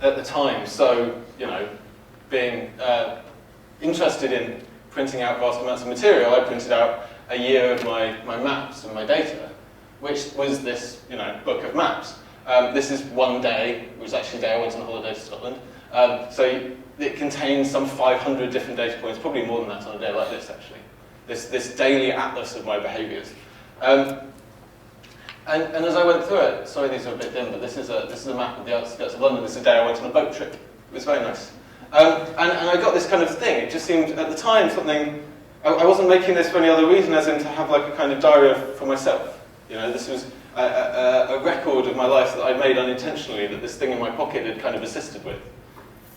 at the time. So, being interested in printing out vast amounts of material, I printed out a year of my maps and my data, which was this, book of maps. This is one day. It was actually the day I went on holiday to Scotland. So it contains some 500 different data points, probably more than that on a day like this, actually. This daily atlas of my behaviours. And as I went through it, sorry these are a bit dim, but this is a map of the outskirts of London. This is the day I went on a boat trip. It was very nice. And I got this kind of thing. It just seemed, at the time, something... I wasn't making this for any other reason, as in to have like a kind of diary for myself. This was a record of my life that I made unintentionally, that this thing in my pocket had kind of assisted with.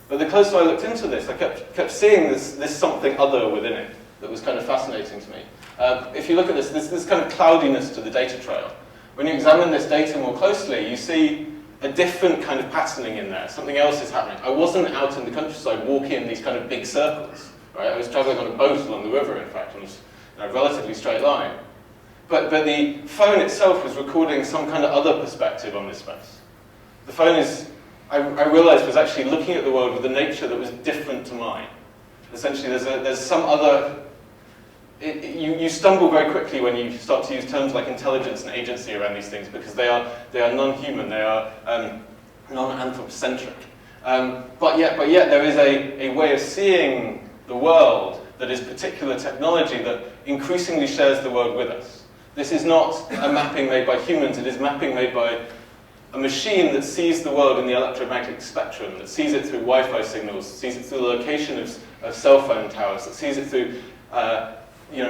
But the closer I looked into this, I kept seeing this something other within it that was kind of fascinating to me. If you look at this kind of cloudiness to the data trail. When you examine this data more closely, you see a different kind of patterning in there. Something else is happening. I wasn't out in the countryside walking in these kind of big circles. Right? I was traveling on a boat along the river, in fact, on a relatively straight line. But the phone itself was recording some kind of other perspective on this space. The phone I realized, was actually looking at the world with a nature that was different to mine. Essentially, there's some other... You stumble very quickly when you start to use terms like intelligence and agency around these things, because they are non-human, they are non-anthropocentric. But yet there is a way of seeing the world that is particular technology that increasingly shares the world with us. This is not a mapping made by humans, it is mapping made by a machine that sees the world in the electromagnetic spectrum, that sees it through Wi-Fi signals, sees it through the location of cell phone towers, that sees it through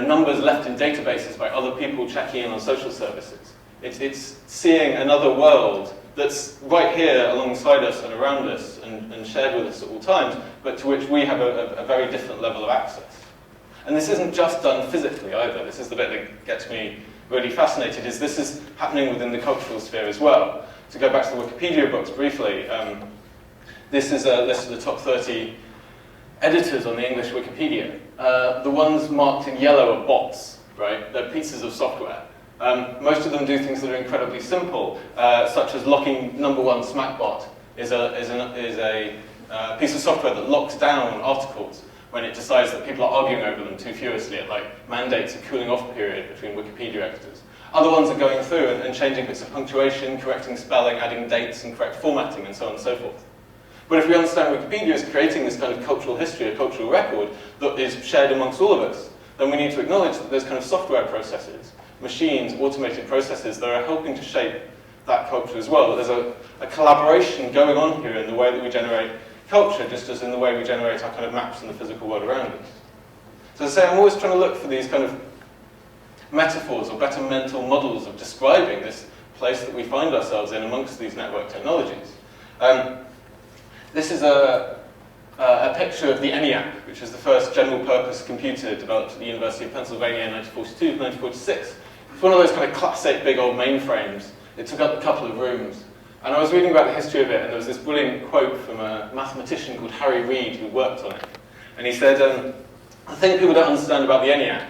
numbers left in databases by other people checking in on social services. It's seeing another world that's right here alongside us and around us and shared with us at all times, but to which we have a very different level of access. And this isn't just done physically either. This is the bit that gets me really fascinated, is this is happening within the cultural sphere as well. To go back to the Wikipedia books briefly, this is a list of the top 30 editors on the English Wikipedia. The ones marked in yellow are bots, right? They're pieces of software. Most of them do things that are incredibly simple, such as locking #1 SmackBot is a piece of software that locks down articles when it decides that people are arguing over them too furiously. It mandates a cooling off period between Wikipedia editors. Other ones are going through and changing bits of punctuation, correcting spelling, adding dates and correct formatting, and so on and so forth. But if we understand Wikipedia is creating this kind of cultural history, a cultural record that is shared amongst all of us, then we need to acknowledge that there's kind of software processes, machines, automated processes that are helping to shape that culture as well. That there's a collaboration going on here in the way that we generate culture, just as in the way we generate our kind of maps in the physical world around us. So as I say, I'm always trying to look for these kind of metaphors or better mental models of describing this place that we find ourselves in amongst these network technologies. This is a picture of the ENIAC, which is the first general-purpose computer developed at the University of Pennsylvania in 1942 to 1946. It's one of those kind of classic big old mainframes. It took up a couple of rooms. And I was reading about the history of it, and there was this brilliant quote from a mathematician called Harry Reid who worked on it. And he said, the thing people don't understand about the ENIAC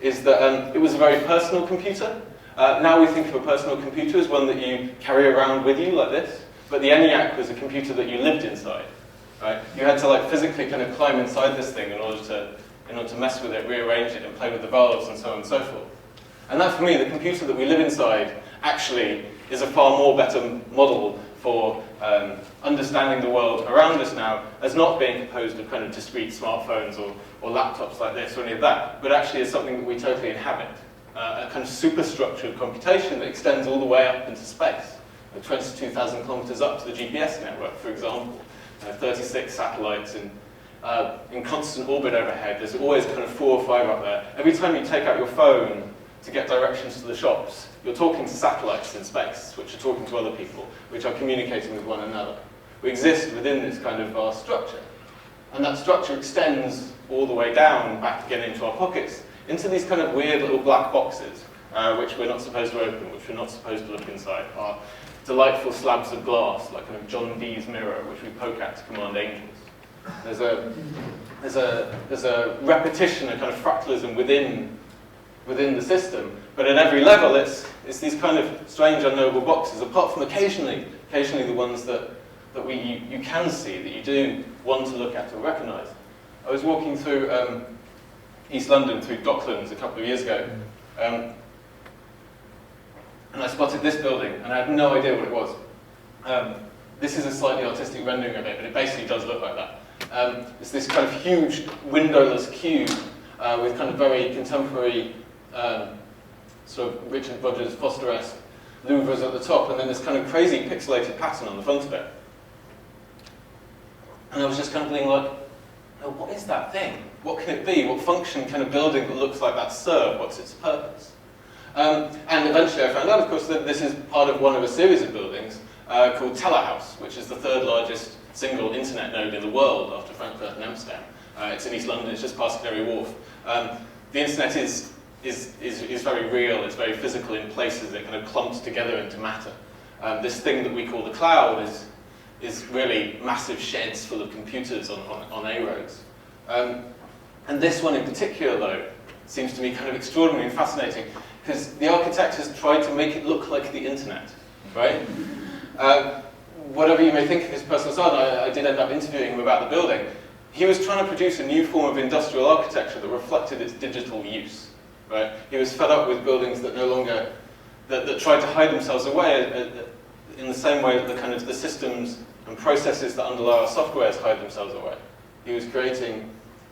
is that it was a very personal computer. Now we think of a personal computer as one that you carry around with you like this. But the ENIAC was a computer that you lived inside, right? You had to physically kind of climb inside this thing in order to mess with it, rearrange it, and play with the valves and so on and so forth. And that, for me, the computer that we live inside actually is a far more better model for understanding the world around us now as not being composed of kind of discrete smartphones or laptops like this or any of that, but actually is something that we totally inhabit. A kind of superstructure of computation that extends all the way up into space. 22,000 kilometers up to the GPS network, for example. 36 satellites in constant orbit overhead. There's always kind of 4 or 5 up there. Every time you take out your phone to get directions to the shops, you're talking to satellites in space, which are talking to other people, which are communicating with one another. We exist within this kind of vast structure. And that structure extends all the way down, back again into our pockets, into these kind of weird little black boxes, which we're not supposed to open, which we're not supposed to look inside, are delightful slabs of glass, like kind of John Dee's mirror, which we poke at to command angels. There's a repetition, a kind of fractalism within the system, but at every level it's these kind of strange, unknowable boxes, apart from occasionally the ones that you can see, that you do want to look at or recognise. I was walking through East London, through Docklands a couple of years ago, and I spotted this building, and I had no idea what it was. This is a slightly artistic rendering of it, but it basically does look like that. It's this kind of huge windowless cube with kind of very contemporary sort of Richard Rogers Foster-esque louvres at the top, and then this kind of crazy pixelated pattern on the front of it. And I was just kind of being like, oh, what is that thing? What can it be? What function can a building that looks like that serve? What's its purpose? And eventually I found out, of course, that this is part of one of a series of buildings called Telehouse, which is the third largest single internet node in the world after Frankfurt and Amsterdam. It's in East London, it's just past Canary Wharf. The internet is very real, it's very physical in places, it kind of clumps together into matter. This thing that we call the cloud is really massive sheds full of computers on A roads. And this one in particular, though, seems to me kind of extraordinary and fascinating, because the architect has tried to make it look like the internet, right? Whatever you may think of his personal style, I did end up interviewing him about the building. He was trying to produce a new form of industrial architecture that reflected its digital use, right? He was fed up with buildings that no longer, that tried to hide themselves away in the same way that the systems and processes that underlie our softwares hide themselves away. He was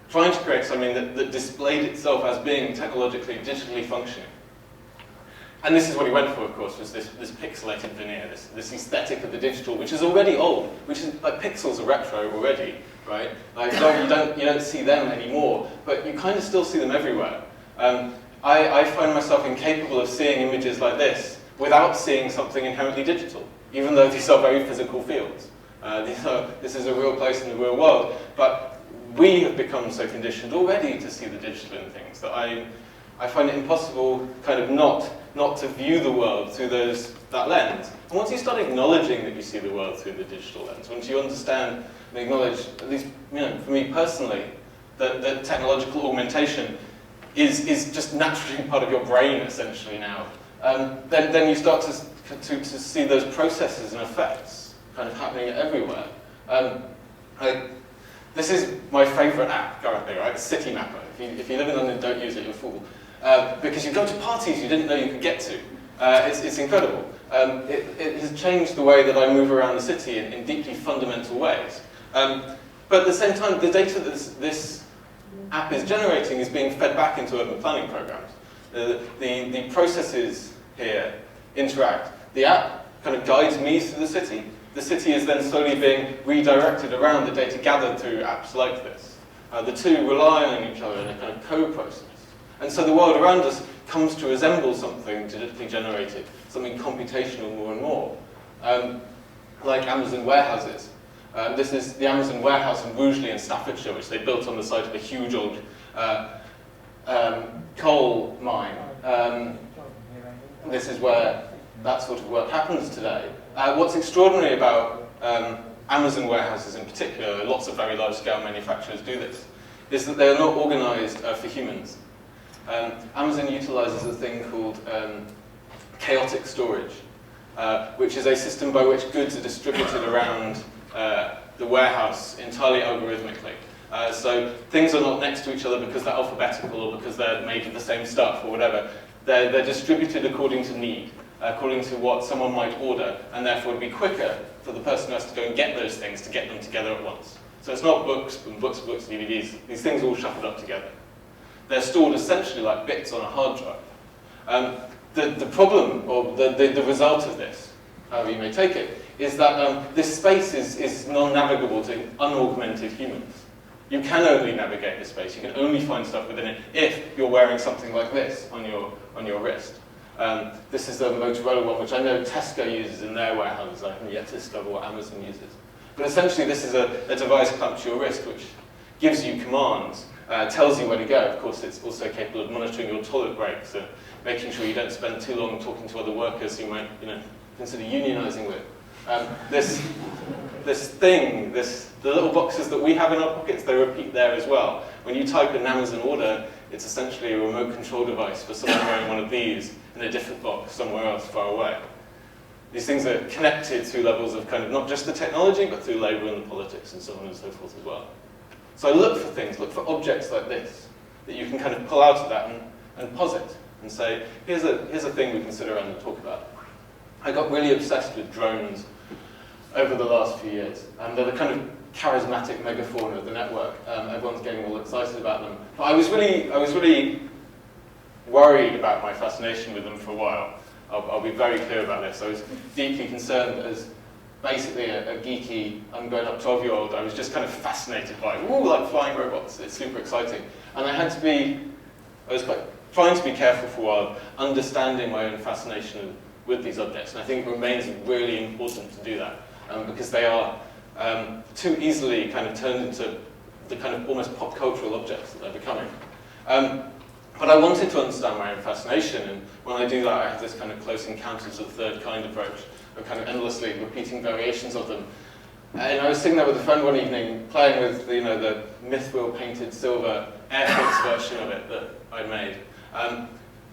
trying to create something that displayed itself as being technologically, digitally functioning. And this is what he went for, of course, was this pixelated veneer, this aesthetic of the digital, which is already old, which is like pixels are retro already, right? Like you don't see them anymore, but you kind of still see them everywhere. I find myself incapable of seeing images like this without seeing something inherently digital, even though these are very physical fields. This is a real place in the real world, but we have become so conditioned already to see the digital in things that I find it impossible kind of not to view the world through that lens. And once you start acknowledging that you see the world through the digital lens, once you understand and acknowledge, at least for me personally, that technological augmentation is just naturally part of your brain essentially now, then you start to see those processes and effects kind of happening everywhere. This is my favourite app currently, right? City Mapper. If you live in London, don't use it, you're a fool. Because you go to parties you didn't know you could get to. It's incredible. It has changed the way that I move around the city in deeply fundamental ways. But at the same time, the data that this app is generating is being fed back into urban planning programs. The processes here interact. The app kind of guides me through the city. The city is then slowly being redirected around the data gathered through apps like this. The two rely on each other in a kind of co-process. And so the world around us comes to resemble something digitally generated, something computational more and more, like Amazon warehouses. This is the Amazon warehouse in Rugeley in Staffordshire, which they built on the site of a huge old coal mine. This is where that sort of work happens today. What's extraordinary about Amazon warehouses in particular, lots of very large-scale manufacturers do this, is that they are not organized for humans. Amazon utilizes a thing called chaotic storage, which is a system by which goods are distributed around the warehouse entirely algorithmically. So things are not next to each other because they're alphabetical or because they're made of the same stuff or whatever. They're distributed according to need, according to what someone might order, and therefore it would be quicker for the person who has to go and get those things to get them together at once. So it's not books, DVDs. These things all shuffled up together. They're stored essentially like bits on a hard drive. The problem, or the result of this, however you may take it, is that this space is non-navigable to unaugmented humans. You can only navigate this space. You can only find stuff within it if you're wearing something like this on your wrist. This is the Motorola one, which I know Tesco uses in their warehouses. I haven't yet to discover what Amazon uses. But essentially, this is a device clamped to your wrist, which gives you commands, tells you where to go. Of course, it's also capable of monitoring your toilet breaks, so making sure you don't spend too long talking to other workers who might, consider unionizing with. The little boxes that we have in our pockets, they repeat there as well. When you type in an Amazon order, it's essentially a remote control device for someone wearing one of these in a different box somewhere else far away. These things are connected through levels of kind of not just the technology, but through labour and the politics and so on and so forth as well. So look for things, look for objects like this, that you can kind of pull out of that and posit and say, here's a thing we can sit around and talk about. I got really obsessed with drones over the last few years. They're the kind of charismatic megafauna of the network. Everyone's getting all excited about them. But I was really worried about my fascination with them for a while. I'll be very clear about this. I was deeply concerned as basically a geeky, ungrown-up 12-year-old. I was just kind of fascinated by, like flying robots. It's super exciting. And I was trying to be careful for a while, understanding my own fascination with these objects. And I think it remains really important to do that, because they are too easily kind of turned into the kind of almost pop cultural objects that they're becoming. But I wanted to understand my own fascination, and when I do that, I have this kind of close encounters of the third kind approach, of kind of endlessly repeating variations of them. And I was sitting there with a friend one evening, playing with the Mythwheel painted silver Airfix version of it that I'd made,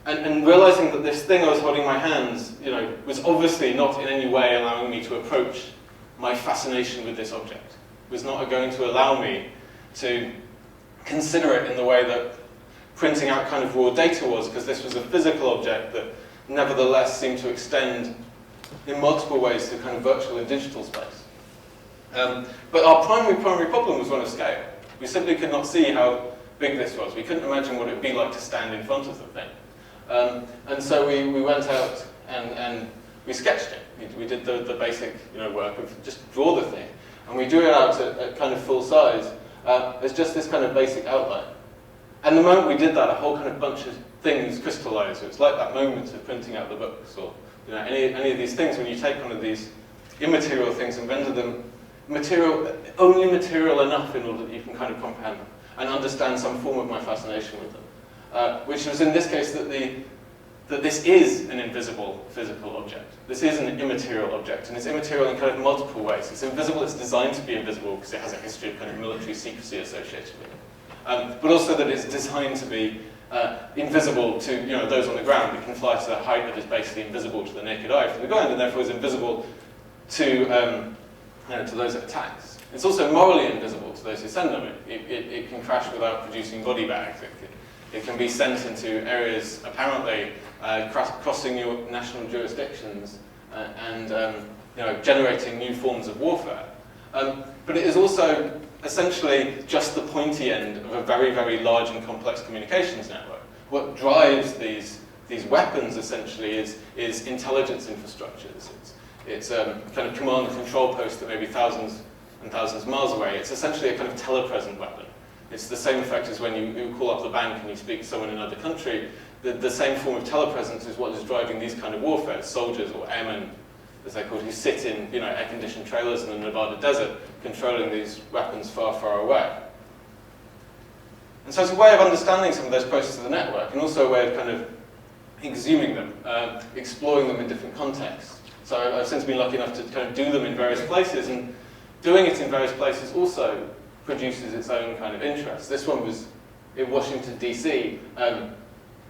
and realizing that this thing I was holding in my hands, was obviously not in any way allowing me to approach my fascination with this object. It was not going to allow me to consider it in the way that printing out kind of raw data was, because this was a physical object that nevertheless seemed to extend in multiple ways to kind of virtual and digital space. But our primary problem was one of scale. We simply could not see how big this was. We couldn't imagine what it would be like to stand in front of the thing. And so we went out and we sketched it. We did the basic work of just draw the thing. And we drew it out at kind of full size as just this kind of basic outline. And the moment we did that, a whole kind of bunch of things crystallized. It's like that moment of printing out the books, or any of these things when you take one of these immaterial things and render them only material enough in order that you can kind of comprehend them and understand some form of my fascination with them. Which was in this case that this is an invisible physical object. This is an immaterial object, and it's immaterial in kind of multiple ways. It's invisible, it's designed to be invisible because it has a history of kind of military secrecy associated with it. But also that it's designed to be invisible to those on the ground. It can fly to a height that is basically invisible to the naked eye from the ground, and therefore is invisible to those it attacks. It's also morally invisible to those who send them. It can crash without producing body bags. It can be sent into areas apparently crossing your national jurisdictions and generating new forms of warfare. But it is also essentially just the pointy end of a very, very large and complex communications network. What drives these weapons essentially is intelligence infrastructures. It's a kind of command and control post that may be thousands and thousands of miles away. It's essentially a kind of telepresent weapon. It's the same effect as when you call up the bank and you speak to someone in another country. The same form of telepresence is what is driving these kind of warfare. Soldiers or airmen, as they're called, who sit in air-conditioned trailers in the Nevada desert, controlling these weapons far, far away. And so it's a way of understanding some of those processes of the network, and also a way of kind of exhuming them, exploring them in different contexts. So I've since been lucky enough to kind of do them in various places, and doing it in various places also produces its own kind of interest. This one was in Washington, D.C.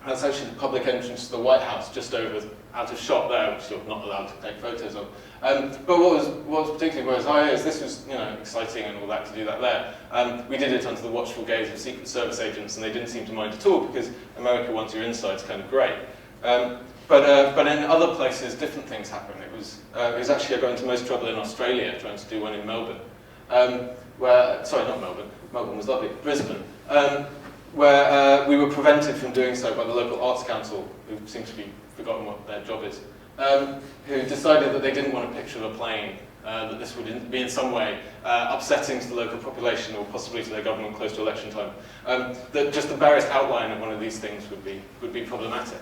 That's actually the public entrance to the White House, just out of shot there, which you're not allowed to take photos of. But what was particularly Buenos Aires, this was exciting and all that to do that there. We did it under the watchful gaze of Secret Service agents, and they didn't seem to mind at all because America wants your insides kind of great. But in other places, different things happen. It was actually I got into most trouble in Australia trying to do one in Melbourne, sorry, not Melbourne. Melbourne was lovely. Brisbane. Where we were prevented from doing so by the local arts council, who seem to be forgotten what their job is. who decided that they didn't want a picture of a plane, that this would be in some way upsetting to the local population or possibly to their government close to election time, that just the barest outline of one of these things would be problematic.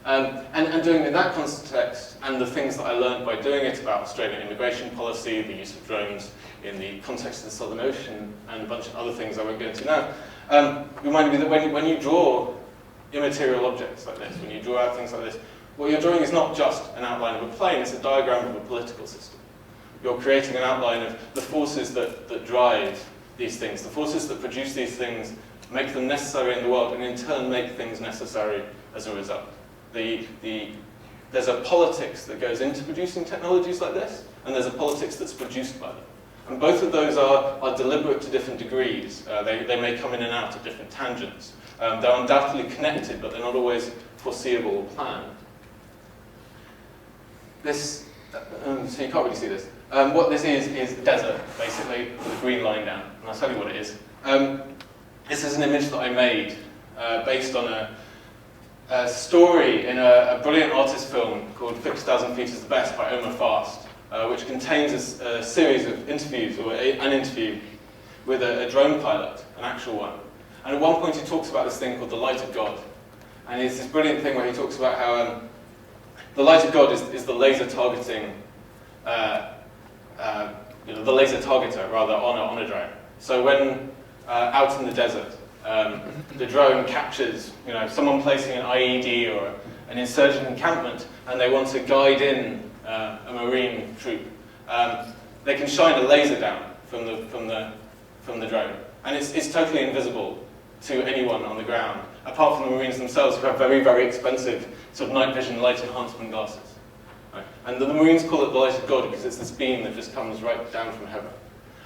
And doing it in that context, and the things that I learned by doing it about Australian immigration policy, the use of drones in the context of the Southern Ocean, and a bunch of other things I won't go into now, reminded me that when you draw immaterial objects like this, when you draw out things like this, what you're drawing is not just an outline of a plane, it's a diagram of a political system. You're creating an outline of the forces that drive these things, the forces that produce these things, make them necessary in the world, and in turn make things necessary as a result. There's a politics that goes into producing technologies like this, and there's a politics that's produced by them. And both of those are deliberate to different degrees. They may come in and out at different tangents. They're undoubtedly connected, but they're not always foreseeable or planned. This, so you can't really see this. What this is desert, basically, with a green line down. And I'll tell you what it is. This is an image that I made based on a story in a brilliant artist film called 50,000 Feet is the Best by Omar Fast, which contains a series of interviews, or an interview with a drone pilot, an actual one. And at one point he talks about this thing called the light of God. And it's this brilliant thing where he talks about how the light of God is the laser targeting, the laser targeter, rather, on a drone. So when out in the desert, the drone captures, someone placing an IED or an insurgent encampment, and they want to guide in a marine troop. They can shine a laser down from the drone, and it's totally invisible to anyone on the ground, apart from the Marines themselves, who have very, very expensive sort of night vision light enhancement glasses. Right? And the Marines call it the light of God because it's this beam that just comes right down from heaven.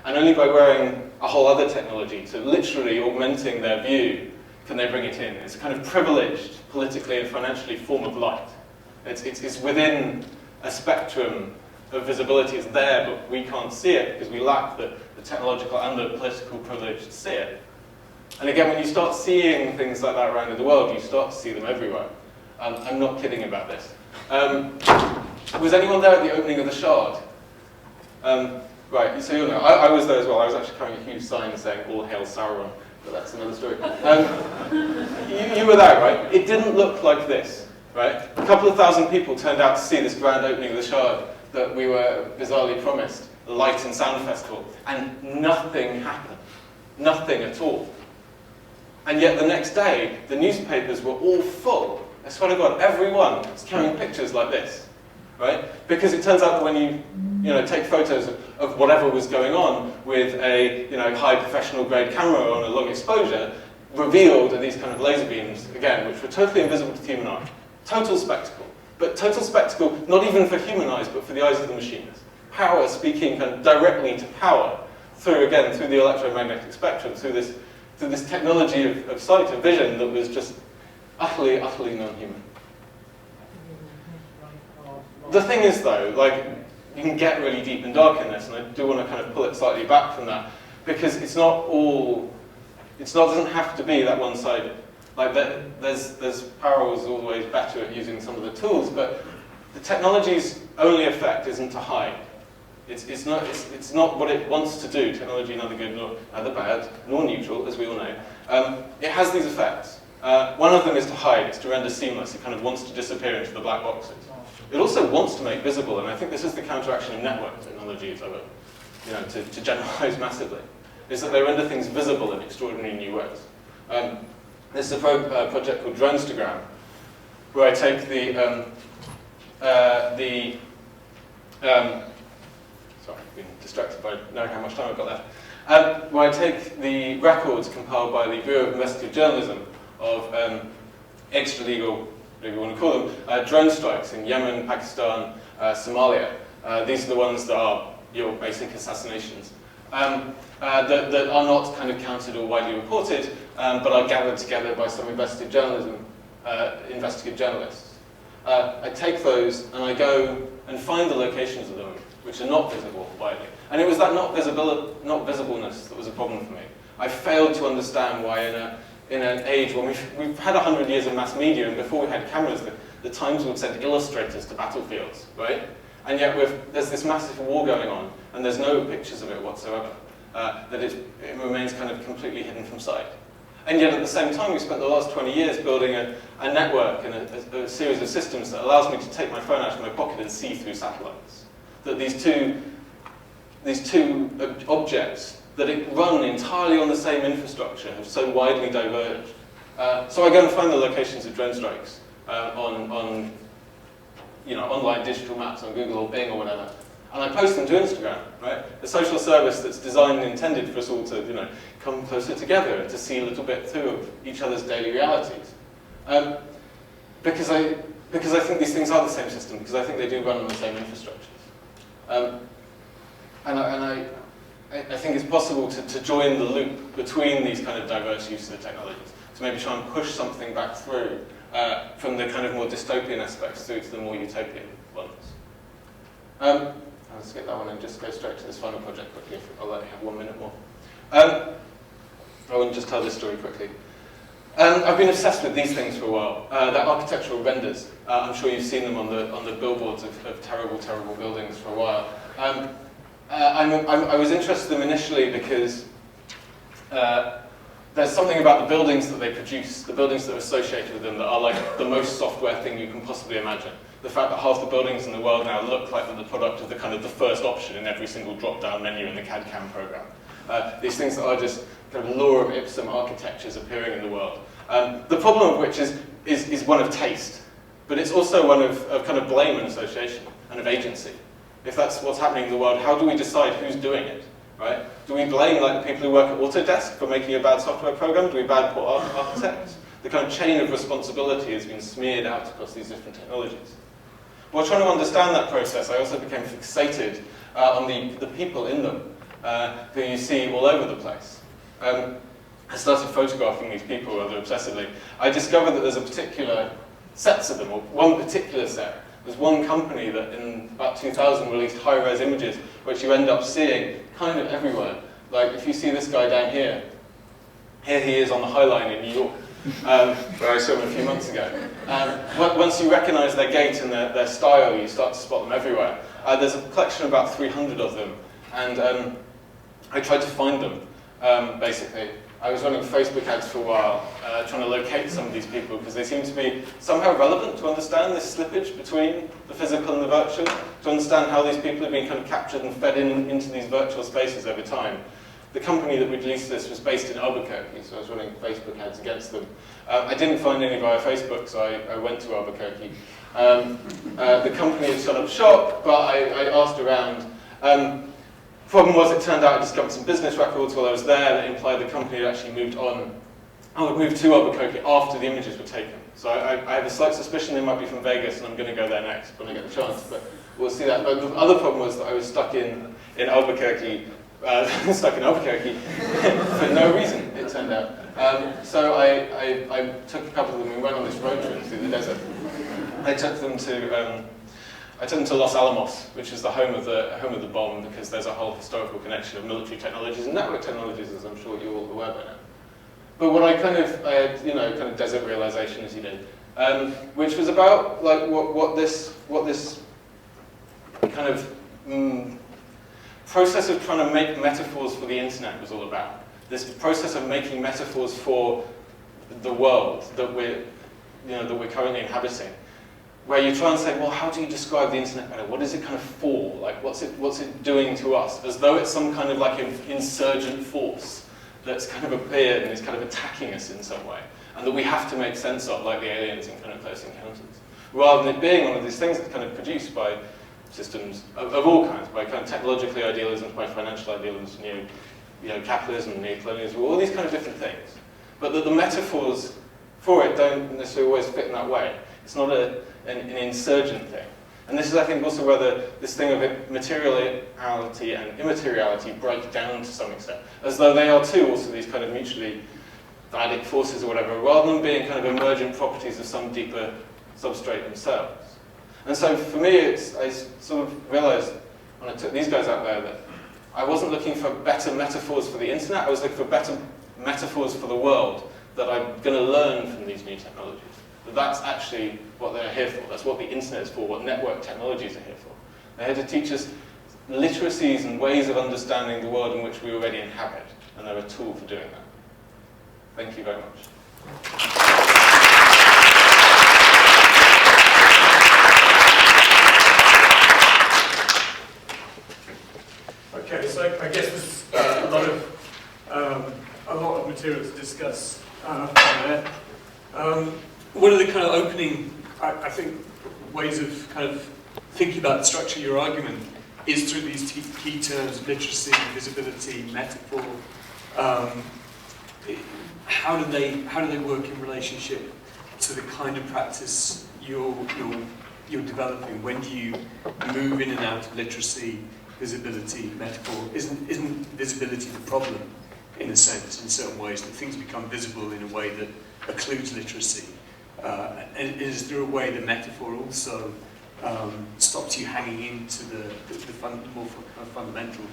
And only by wearing a whole other technology to literally augmenting their view can they bring it in. It's a kind of privileged, politically and financially, form of light. It's within a spectrum of visibility. It's there, but we can't see it because we lack the technological and the political privilege to see it. And again, when you start seeing things like that around in the world, you start to see them everywhere. I'm not kidding about this. Was anyone there at the opening of the Shard? Right, so you'll know. I was there as well. I was actually carrying a huge sign saying, "All hail Sauron," but that's another story. You were there, right? It didn't look like this, right? A couple of thousand people turned out to see this grand opening of the Shard that we were bizarrely promised, the Light and Sound Festival, and nothing happened. Nothing at all. And yet the next day, the newspapers were all full. I swear to God, everyone was carrying pictures like this, right? Because it turns out that when you take photos of whatever was going on with a high professional grade camera on a long exposure, revealed are these kind of laser beams, again, which were totally invisible to the human eye. Total spectacle. But total spectacle, not even for human eyes, but for the eyes of the machines. Power speaking kind of directly to power through the electromagnetic spectrum, through this technology of sight and vision that was just utterly, utterly non-human. The thing is, though, you can get really deep and dark in this, and I do want to kind of pull it slightly back from that, because it doesn't have to be that one-sided. There's Power was always better at using some of the tools, but the technology's only effect isn't to hide. It's not what it wants to do. Technology neither good nor neither bad, nor neutral, as we all know. It has these effects. One of them is to hide. It's to render seamless. It kind of wants to disappear into the black boxes. It also wants to make visible, and I think this is the counteraction of network technologies, to generalize massively, is that they render things visible in extraordinary new ways. This is a project called Dronestagram, where I take sorry, I've been distracted by knowing how much time I've got left. Where I take the records compiled by the Bureau of Investigative Journalism of extra-legal, whatever you want to call them, drone strikes in Yemen, Pakistan, Somalia. These are the ones that are your basic assassinations. That are not kind of counted or widely reported, but are gathered together by some investigative journalists. I take those and I go and find the locations of them which are not visible widely. And it was that not visibleness that was a problem for me. I failed to understand why in an age when we've had 100 years of mass media, and before we had cameras, the Times would send illustrators to battlefields, right? And yet there's this massive war going on, and there's no pictures of it whatsoever. That it remains kind of completely hidden from sight. And yet at the same time, we spent the last 20 years building a network and a series of systems that allows me to take my phone out of my pocket and see through satellites. That these two objects that run entirely on the same infrastructure have so widely diverged. So I go and find the locations of drone strikes on online digital maps on Google or Bing or whatever, and I post them to Instagram, right? A social service that's designed and intended for us all to, come closer together and to see a little bit through of each other's daily realities. Because I think these things are the same system, because I think they do run on the same infrastructures. And I think it's possible to join the loop between these kind of diverse uses of technologies, to maybe try and push something back through from the kind of more dystopian aspects through to the more utopian ones. I'll skip that one and just go straight to this final project quickly. I'll let you have 1 minute more. I want to just tell this story quickly. I've been obsessed with these things for a while. They're architectural renders. I'm sure you've seen them on the billboards of terrible, terrible buildings for a while. I was interested in them initially because there's something about the buildings that they produce, the buildings that are associated with them, that are like the most software thing you can possibly imagine. The fact that half the buildings in the world now look like they're the product of the first option in every single drop-down menu in the CAD/CAM program. These things that are just kind of lorem ipsum architectures appearing in the world. The problem of which is one of taste, but it's also one of kind of blame and association and of agency. If that's what's happening in the world, how do we decide who's doing it, right? Do we blame like the people who work at Autodesk for making a bad software program? Do we blame poor architects? The kind of chain of responsibility has been smeared out across these different technologies. While trying to understand that process, I also became fixated on the people in them, who you see all over the place. I started photographing these people rather obsessively. I discovered that there's a particular sets of them, or one particular set. There's one company that in about 2000 released high-res images, which you end up seeing kind of everywhere. Like if you see this guy down here, here he is on the High Line in New York, where I saw him a few months ago. Once you recognize their gait and their style, you start to spot them everywhere. There's a collection of about 300 of them, and I tried to find them, basically. I was running Facebook ads for a while, trying to locate some of these people, because they seem to be somehow relevant to understand this slippage between the physical and the virtual, to understand how these people have been kind of captured and fed into these virtual spaces over time. The company that released this was based in Albuquerque, so I was running Facebook ads against them. I didn't find any via Facebook, so I went to Albuquerque. The company had shut up shop, but I asked around. Problem was, it turned out I discovered some business records while I was there that implied the company had actually moved on. I would move to Albuquerque after the images were taken. So I have a slight suspicion they might be from Vegas, and I'm going to go there next when I get the chance, but we'll see that. But the other problem was that I was stuck in Albuquerque, for no reason, it turned out. So I took a couple of them and went on this road trip through the desert. I took them to Los Alamos, which is the home of the bomb, because there's a whole historical connection of military technologies and network technologies, as I'm sure you're all aware by now. But what I had, kind of desert realization, as you did, which was about like what this kind of process of trying to make metaphors for the internet was all about. This process of making metaphors for the world that we're currently inhabiting, where you try and say, well, how do you describe the internet better? What is it kind of for? Like, what's it doing to us? As though it's some kind of like an insurgent force that's kind of appeared and is kind of attacking us in some way, and that we have to make sense of, like the aliens in kind of Close Encounters, rather than it being one of these things that's kind of produced by systems of all kinds, by kind of technologically idealism, by financial idealism, capitalism, neocolonialism, all these kind of different things. But that the metaphors for it don't necessarily always fit in that way. It's not an insurgent thing. And this is, I think, also where this thing of materiality and immateriality break down to some extent, as though they are too also these kind of mutually dyadic forces or whatever, rather than being kind of emergent properties of some deeper substrate themselves. And so for me, I sort of realized when I took these guys out there that I wasn't looking for better metaphors for the internet, I was looking for better metaphors for the world that I'm going to learn from these new technologies. that that's actually what they're here for. That's what the internet is for, what network technologies are here for. They're here to teach us literacies and ways of understanding the world in which we already inhabit, and they're a tool for doing that. Thank you very much. Okay, so I guess there's a lot of material to discuss from there. One of the kind of opening, I think, ways of kind of thinking about the structure of your argument is through these key terms: literacy, visibility, metaphor. How do they work in relationship to the kind of practice you're developing? When do you move in and out of literacy, visibility, metaphor? Isn't visibility the problem, in a sense, in certain ways, that things become visible in a way that occludes literacy? And is there a way that metaphor also stops you hanging into the more fundamental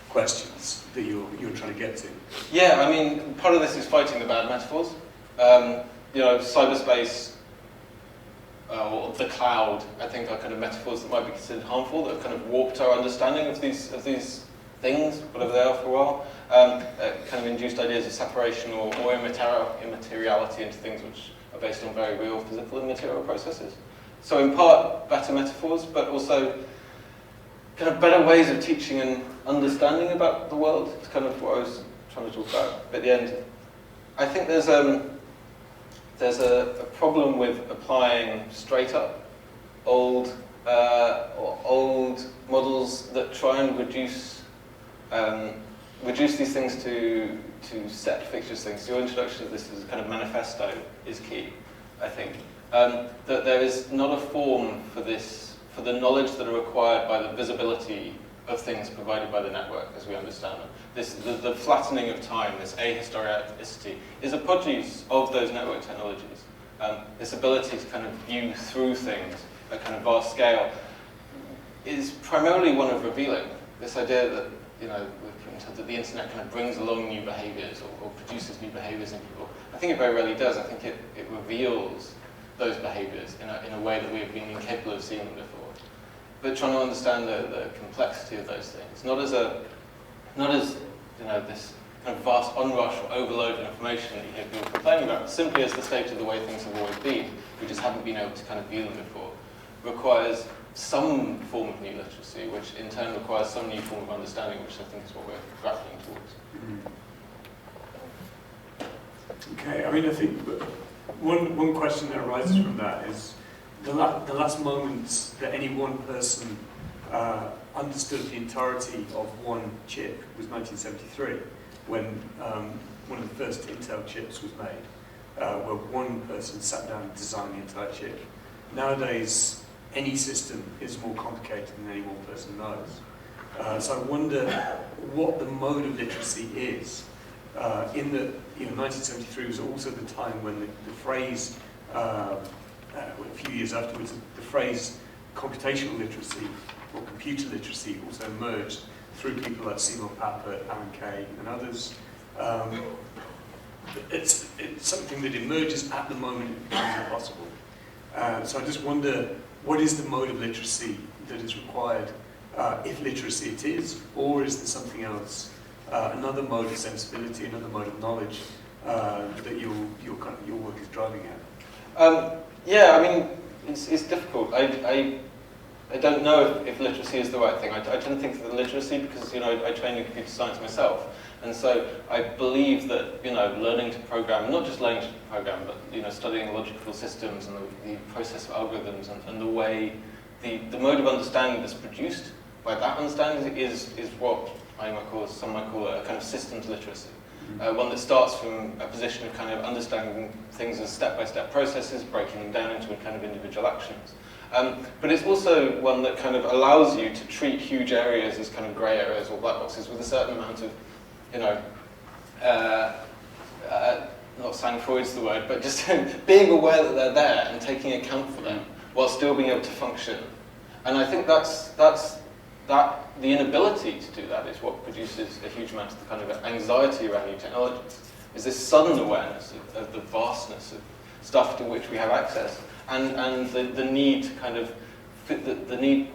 questions that you're trying to get to? Yeah, I mean, part of this is fighting the bad metaphors. Cyberspace or the cloud, I think, are kind of metaphors that might be considered harmful, that have kind of warped our understanding of these things, whatever they are, for a while. Kind of induced ideas of separation or immateriality into things which are based on very real physical and material processes. So in part, better metaphors, but also kind of better ways of teaching and understanding about the world. It's kind of what I was trying to talk about at the end. I think there's a problem with applying straight up old models that try and reduce these things to set fictitious things. Your introduction to this as a kind of manifesto is key, I think. That there is not a form for the knowledge that are required by the visibility of things provided by the network as we understand them. The flattening of time, this ahistoricity, is a produce of those network technologies. This ability to kind of view through things at kind of vast scale is primarily one of revealing. This idea that, that the internet kind of brings along new behaviors or produces new behaviors in people. I think it very rarely does. I think it reveals those behaviors in a way that we have been incapable of seeing them before. But trying to understand the complexity of those things, not as this kind of vast onrush or overload of information that you hear people complaining about, but simply as the state of the way things have always been. We just haven't been able to kind of view them before. Requires some form of new literacy, which in turn requires some new form of understanding, which I think is what we're grappling towards. Okay, I mean, I think one question that arises from that is the last moments that any one person understood the entirety of one chip was 1973, when one of the first Intel chips was made, where one person sat down and designed the entire chip. Nowadays, any system is more complicated than any one person knows. So I wonder what the mode of literacy is. In that, 1973 was also the time when the phrase, a few years afterwards, the phrase computational literacy or computer literacy also emerged through people like Seymour Papert, Alan Kay, and others. It's something that emerges at the moment it becomes impossible. So I just wonder, what is the mode of literacy that is required, if literacy it is, or is there something else, another mode of sensibility, another mode of knowledge that your work is driving at? Yeah, I mean, it's difficult. I don't know if literacy is the right thing. I tend to think of the literacy because, I train in computer science myself. And so I believe that, learning to program, not just learning to program, but, studying logical systems and the process of algorithms and the way, the mode of understanding that's produced by that understanding is what some might call a kind of systems literacy. One that starts from a position of kind of understanding things as step-by-step processes, breaking them down into kind of individual actions. But it's also one that kind of allows you to treat huge areas as kind of grey areas or black boxes with a certain amount of, not saying Freud's the word, but just being aware that they're there and taking account for them while still being able to function. And I think that's the inability to do that is what produces a huge amount of the kind of anxiety around new technologies. Is this sudden awareness of the vastness of stuff to which we have access, and the need to kind of fit the need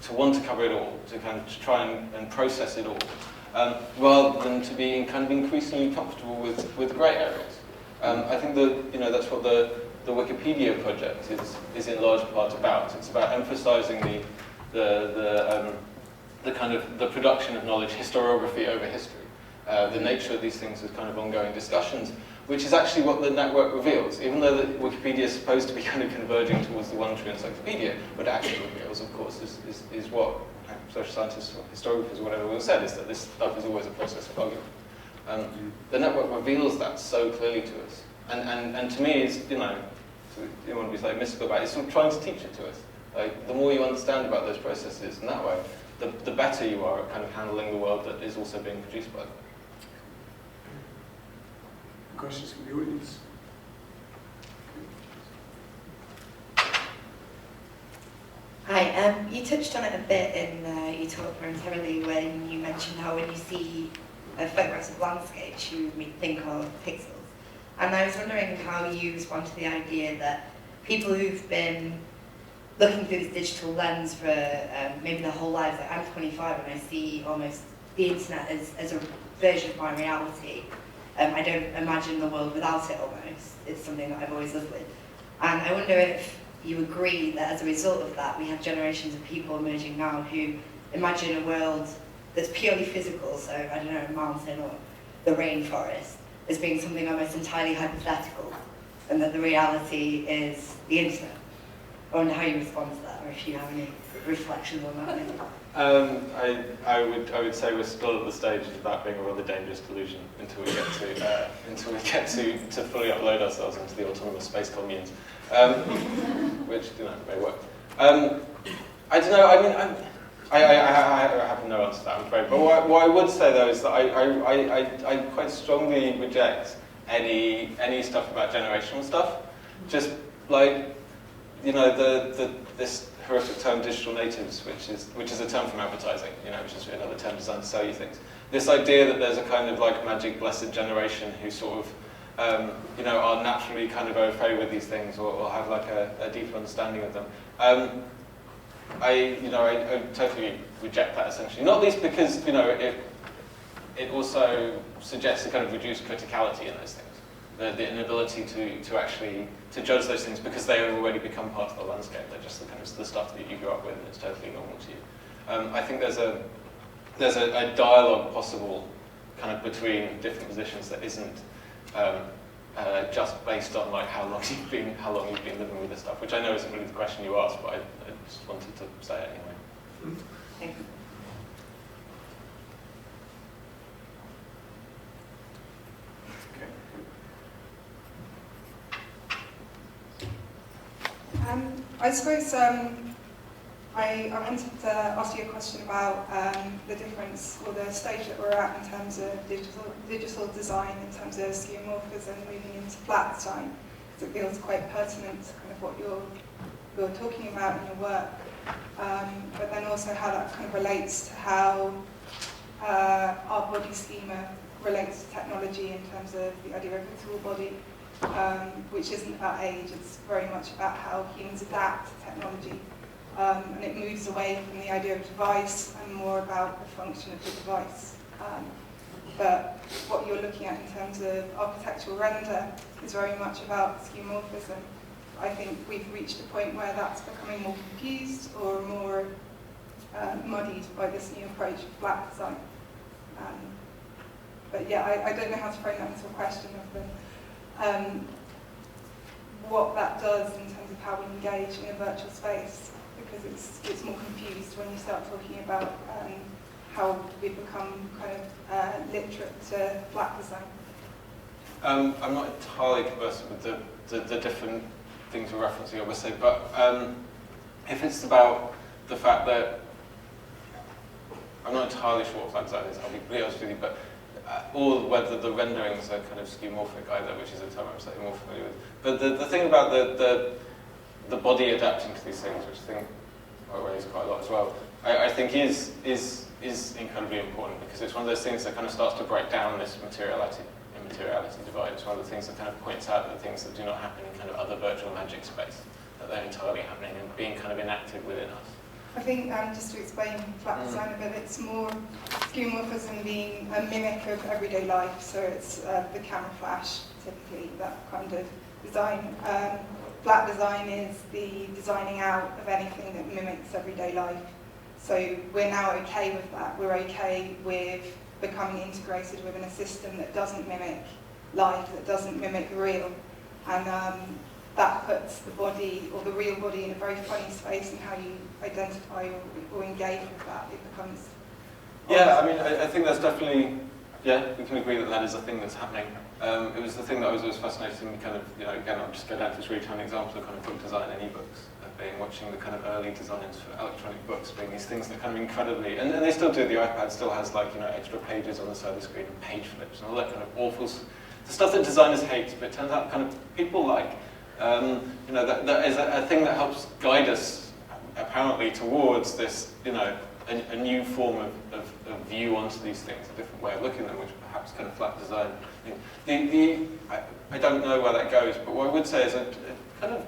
to want to cover it all, to kind of try and process it all, rather than to be kind of increasingly comfortable with grey areas. I think that's what the Wikipedia project is in large part about. It's about emphasising the kind of the production of knowledge, historiography over history, the nature of these things as kind of ongoing discussions, which is actually what the network reveals. Even though the Wikipedia is supposed to be kind of converging towards the one true encyclopedia, what it actually reveals, of course, is what social scientists or historiographers or whatever will said, is that this stuff is always a process of argument. The network reveals that so clearly to us. And to me, it's, you don't want to be slightly mystical about it, it's sort of trying to teach it to us. Like, the more you understand about those processes in that way, the better you are at kind of handling the world that is also being produced by them. Questions from the audience? Hi, you touched on it a bit in your talk momentarily when you mentioned how when you see photographs of landscapes, you think of pixels. And I was wondering how you respond to the idea that people who've been looking through this digital lens for maybe their whole lives, like I'm 25 and I see almost the internet as a version of my reality. I don't imagine the world without it almost. It's something that I've always lived with. And I wonder if you agree that as a result of that, we have generations of people emerging now who imagine a world that's purely physical, so I don't know, a mountain or the rainforest, as being something almost entirely hypothetical, and that the reality is the internet. I wonder how you respond to that, or if you have any reflections on that. I would say we're still at the stage of that being a rather dangerous delusion until we get to fully upload ourselves into the autonomous space communes, which may work. I don't know. I mean, I have no answer to that, I'm afraid. But what I would say though is that I quite strongly reject any stuff about generational stuff. Just like, this horrific term digital natives, which is a term from advertising, which is another term designed to sell you things. This idea that there's a kind of like magic blessed generation who sort of are naturally kind of au fait with these things or have like a deeper understanding of them. I totally reject that essentially. Not least because it also suggests a kind of reduced criticality in those things. The inability to actually judge those things because they have already become part of the landscape. They're just the kind of the stuff that you grew up with and it's totally normal to you. I think there's a dialogue possible kind of between different positions that isn't just based on like how long you've been living with this stuff, which I know isn't really the question you asked, but I just wanted to say it anyway. Thank you. I suppose I wanted to ask you a question about the difference or the stage that we're at in terms of digital design, in terms of skeuomorphism moving into flat design, because it feels quite pertinent to kind of what you're talking about in your work, but then also how that kind of relates to how our body schema relates to technology in terms of the idea of a tool body. Which isn't about age, it's very much about how humans adapt to technology. And it moves away from the idea of device and more about the function of the device. But what you're looking at in terms of architectural render is very much about skeuomorphism. I think we've reached a point where that's becoming more confused or more muddied by this new approach of flat design. But yeah, I don't know how to frame that into a question of the what that does in terms of how we engage in a virtual space, because it's more confused when you start talking about how we become kind of literate to flat design. I'm not entirely conversant with the different things we're referencing, obviously, but if it's about the fact that I'm not entirely sure what flat design is, I'll be really honest with you, but or whether the renderings are kind of skeuomorphic either, which is a term I'm slightly more familiar with. But the thing about the body adapting to these things, which I think I raise quite a lot as well, I think is incredibly important, because it's one of those things that kind of starts to break down this materiality materiality divide. It's one of the things that kind of points out the things that do not happen in kind of other virtual magic space, that they're entirely happening and being kind of enacted within us. I think just to explain flat design a bit, it's more skeuomorphism being a mimic of everyday life. So it's the camera flash, typically, that kind of design. Flat design is the designing out of anything that mimics everyday life. So we're now okay with that. We're okay with becoming integrated within a system that doesn't mimic life, that doesn't mimic the real. And that puts the body, or the real body, in a very funny space in how you identify or engage with that. It becomes... Yeah, I mean, I think that's definitely, yeah, we can agree that that is a thing that's happening. It was the thing that I was always fascinated in, kind of, you know, again, I'll just go down to this really tiny example of kind of book design and ebooks, being watching the kind of early designs for electronic books, being these things that kind of incredibly, and they still do, the iPad still has, like, you know, extra pages on the side of the screen and page flips and all that kind of awful, the stuff that designers hate, but it turns out kind of people like. You know, that is a thing that helps guide us, apparently, towards this, you know, a new form of view onto these things, a different way of looking at them, which perhaps kind of flat design. I don't know where that goes, but what I would say is I kind of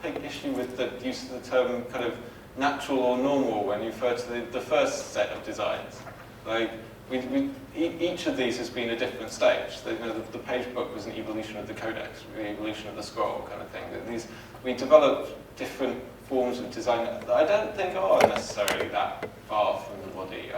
take issue with the use of the term kind of natural or normal when you refer to the first set of designs. Like, each of these has been a different stage. The page book was an evolution of the codex, the evolution of the scroll kind of thing. We developed different forms of design that I don't think are necessarily that far from the body.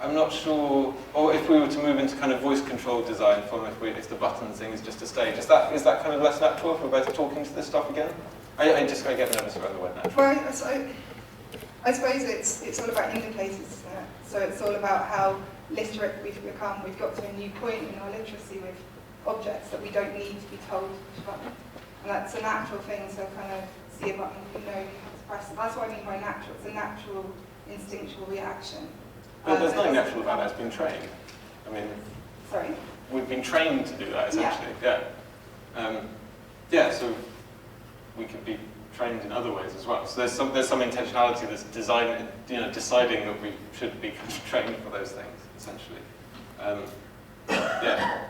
I'm not sure, or if we were to move into kind of voice control design from if the button thing is just a stage, is that kind of less natural if we're both talking to this stuff again? I get nervous around the word natural. Well, I suppose it's all about indicators, isn't it? So it's all about how literate we've become. We've got to a new point in our literacy with objects that we don't need to be told to button. And that's a natural thing, so kind of see a button, you know you have to press it. That's what I mean by natural. It's a natural, instinctual reaction. But there's nothing natural about that. It's been trained. I mean, sorry? We've been trained to do that, essentially. Yeah. So we could be trained in other ways as well. So there's some intentionality that's deciding that we should be kind of trained for those things, essentially. Yeah.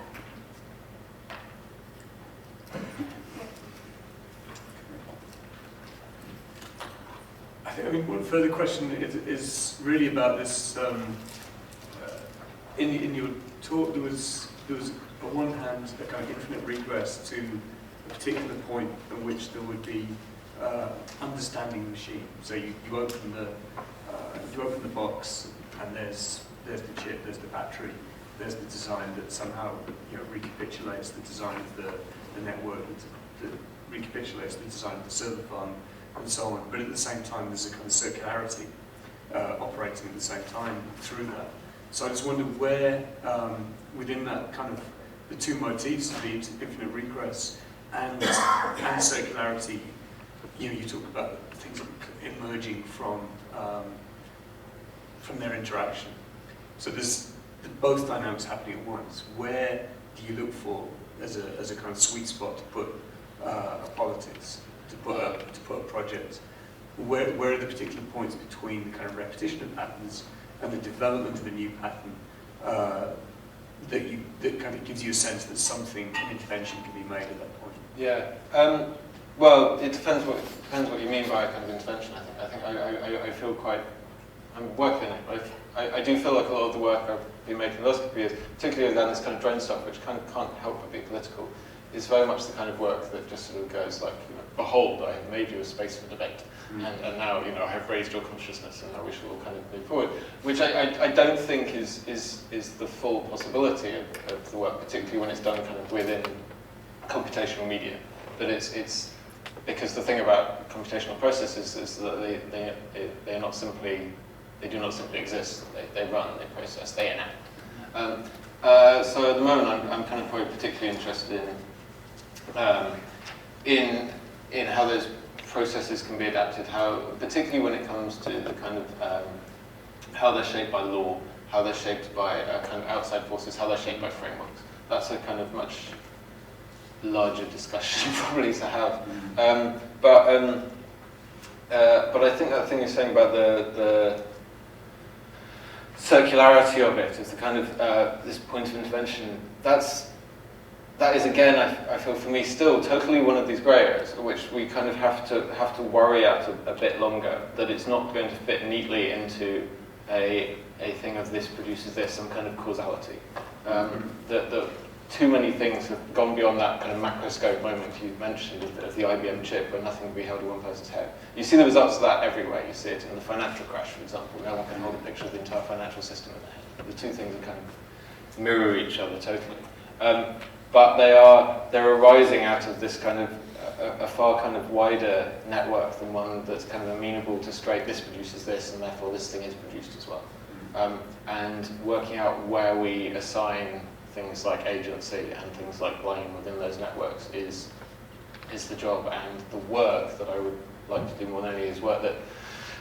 I mean, one further question is really about this. In your talk, there was on one hand a kind of infinite regress to a particular point at which there would be understanding the machine. So you open the box, and there's the chip, there's the battery, there's the design that somehow recapitulates the design of the network, that recapitulates the design of the server farm, and so on. But at the same time, there's a kind of circularity operating at the same time through that. So I just wonder where, within that kind of the two motifs of the infinite regress and circularity, you talk about things emerging from their interaction. So there's both dynamics happening at once. Where do you look for as a kind of sweet spot to put a politics, to put a project? Where are the particular points between the kind of repetition of patterns and the development of a new pattern that kind of gives you a sense that an intervention can be made at that point? Yeah. Well, it depends what you mean by kind of intervention. I feel quite. I'm working on it. I do feel like a lot of the work I've been making the last couple of years, particularly around this kind of drone stuff, which kind of can't help but be political, is very much the kind of work that just sort of goes like, behold, I have made you a space for debate, and now I have raised your consciousness, and now we shall all kind of move forward. Which I don't think is the full possibility of the work, particularly when it's done kind of within computational media. But it's because the thing about computational processes is that they do not simply exist. They run, they process, they enact. So at the moment, I'm kind of probably particularly interested in how those processes can be adapted, particularly when it comes to the kind of how they're shaped by law, how they're shaped by kind of outside forces, how they're shaped by frameworks. That's a kind of much larger discussion probably to have. But I think that thing you're saying about the circularity of it, as the kind of this point of intervention, that is again, I feel for me still totally one of these grey areas, which we kind of have to worry at a bit longer, that it's not going to fit neatly into a thing of this produces this, some kind of causality. That too many things have gone beyond that kind of macroscope moment you mentioned of the IBM chip where nothing can be held in one person's head. You see the results of that everywhere. You see it in the financial crash, for example. No one can hold a picture of the entire financial system in their head. The two things are kind of mirror each other totally. But they're arising out of this kind of a far kind of wider network than one that's kind of amenable to straight this produces this and therefore this thing is produced as well. And working out where we assign things like agency and things like blame within those networks is the job, and the work that I would like to do more than any is work that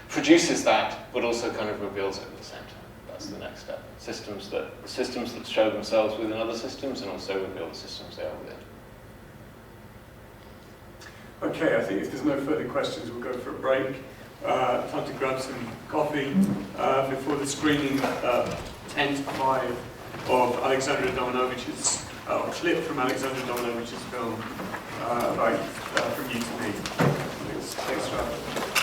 produces that but also kind of reveals it at the same time. That's the next step. Systems that show themselves within other systems and also reveal the systems they are within. Okay, I think if there's no further questions, we'll go for a break. Time to grab some coffee before the screening 10 to 5 of Alexandra Domanovich's, clip from Alexandra Domanovich's film about From You to Me. Thanks, Travis.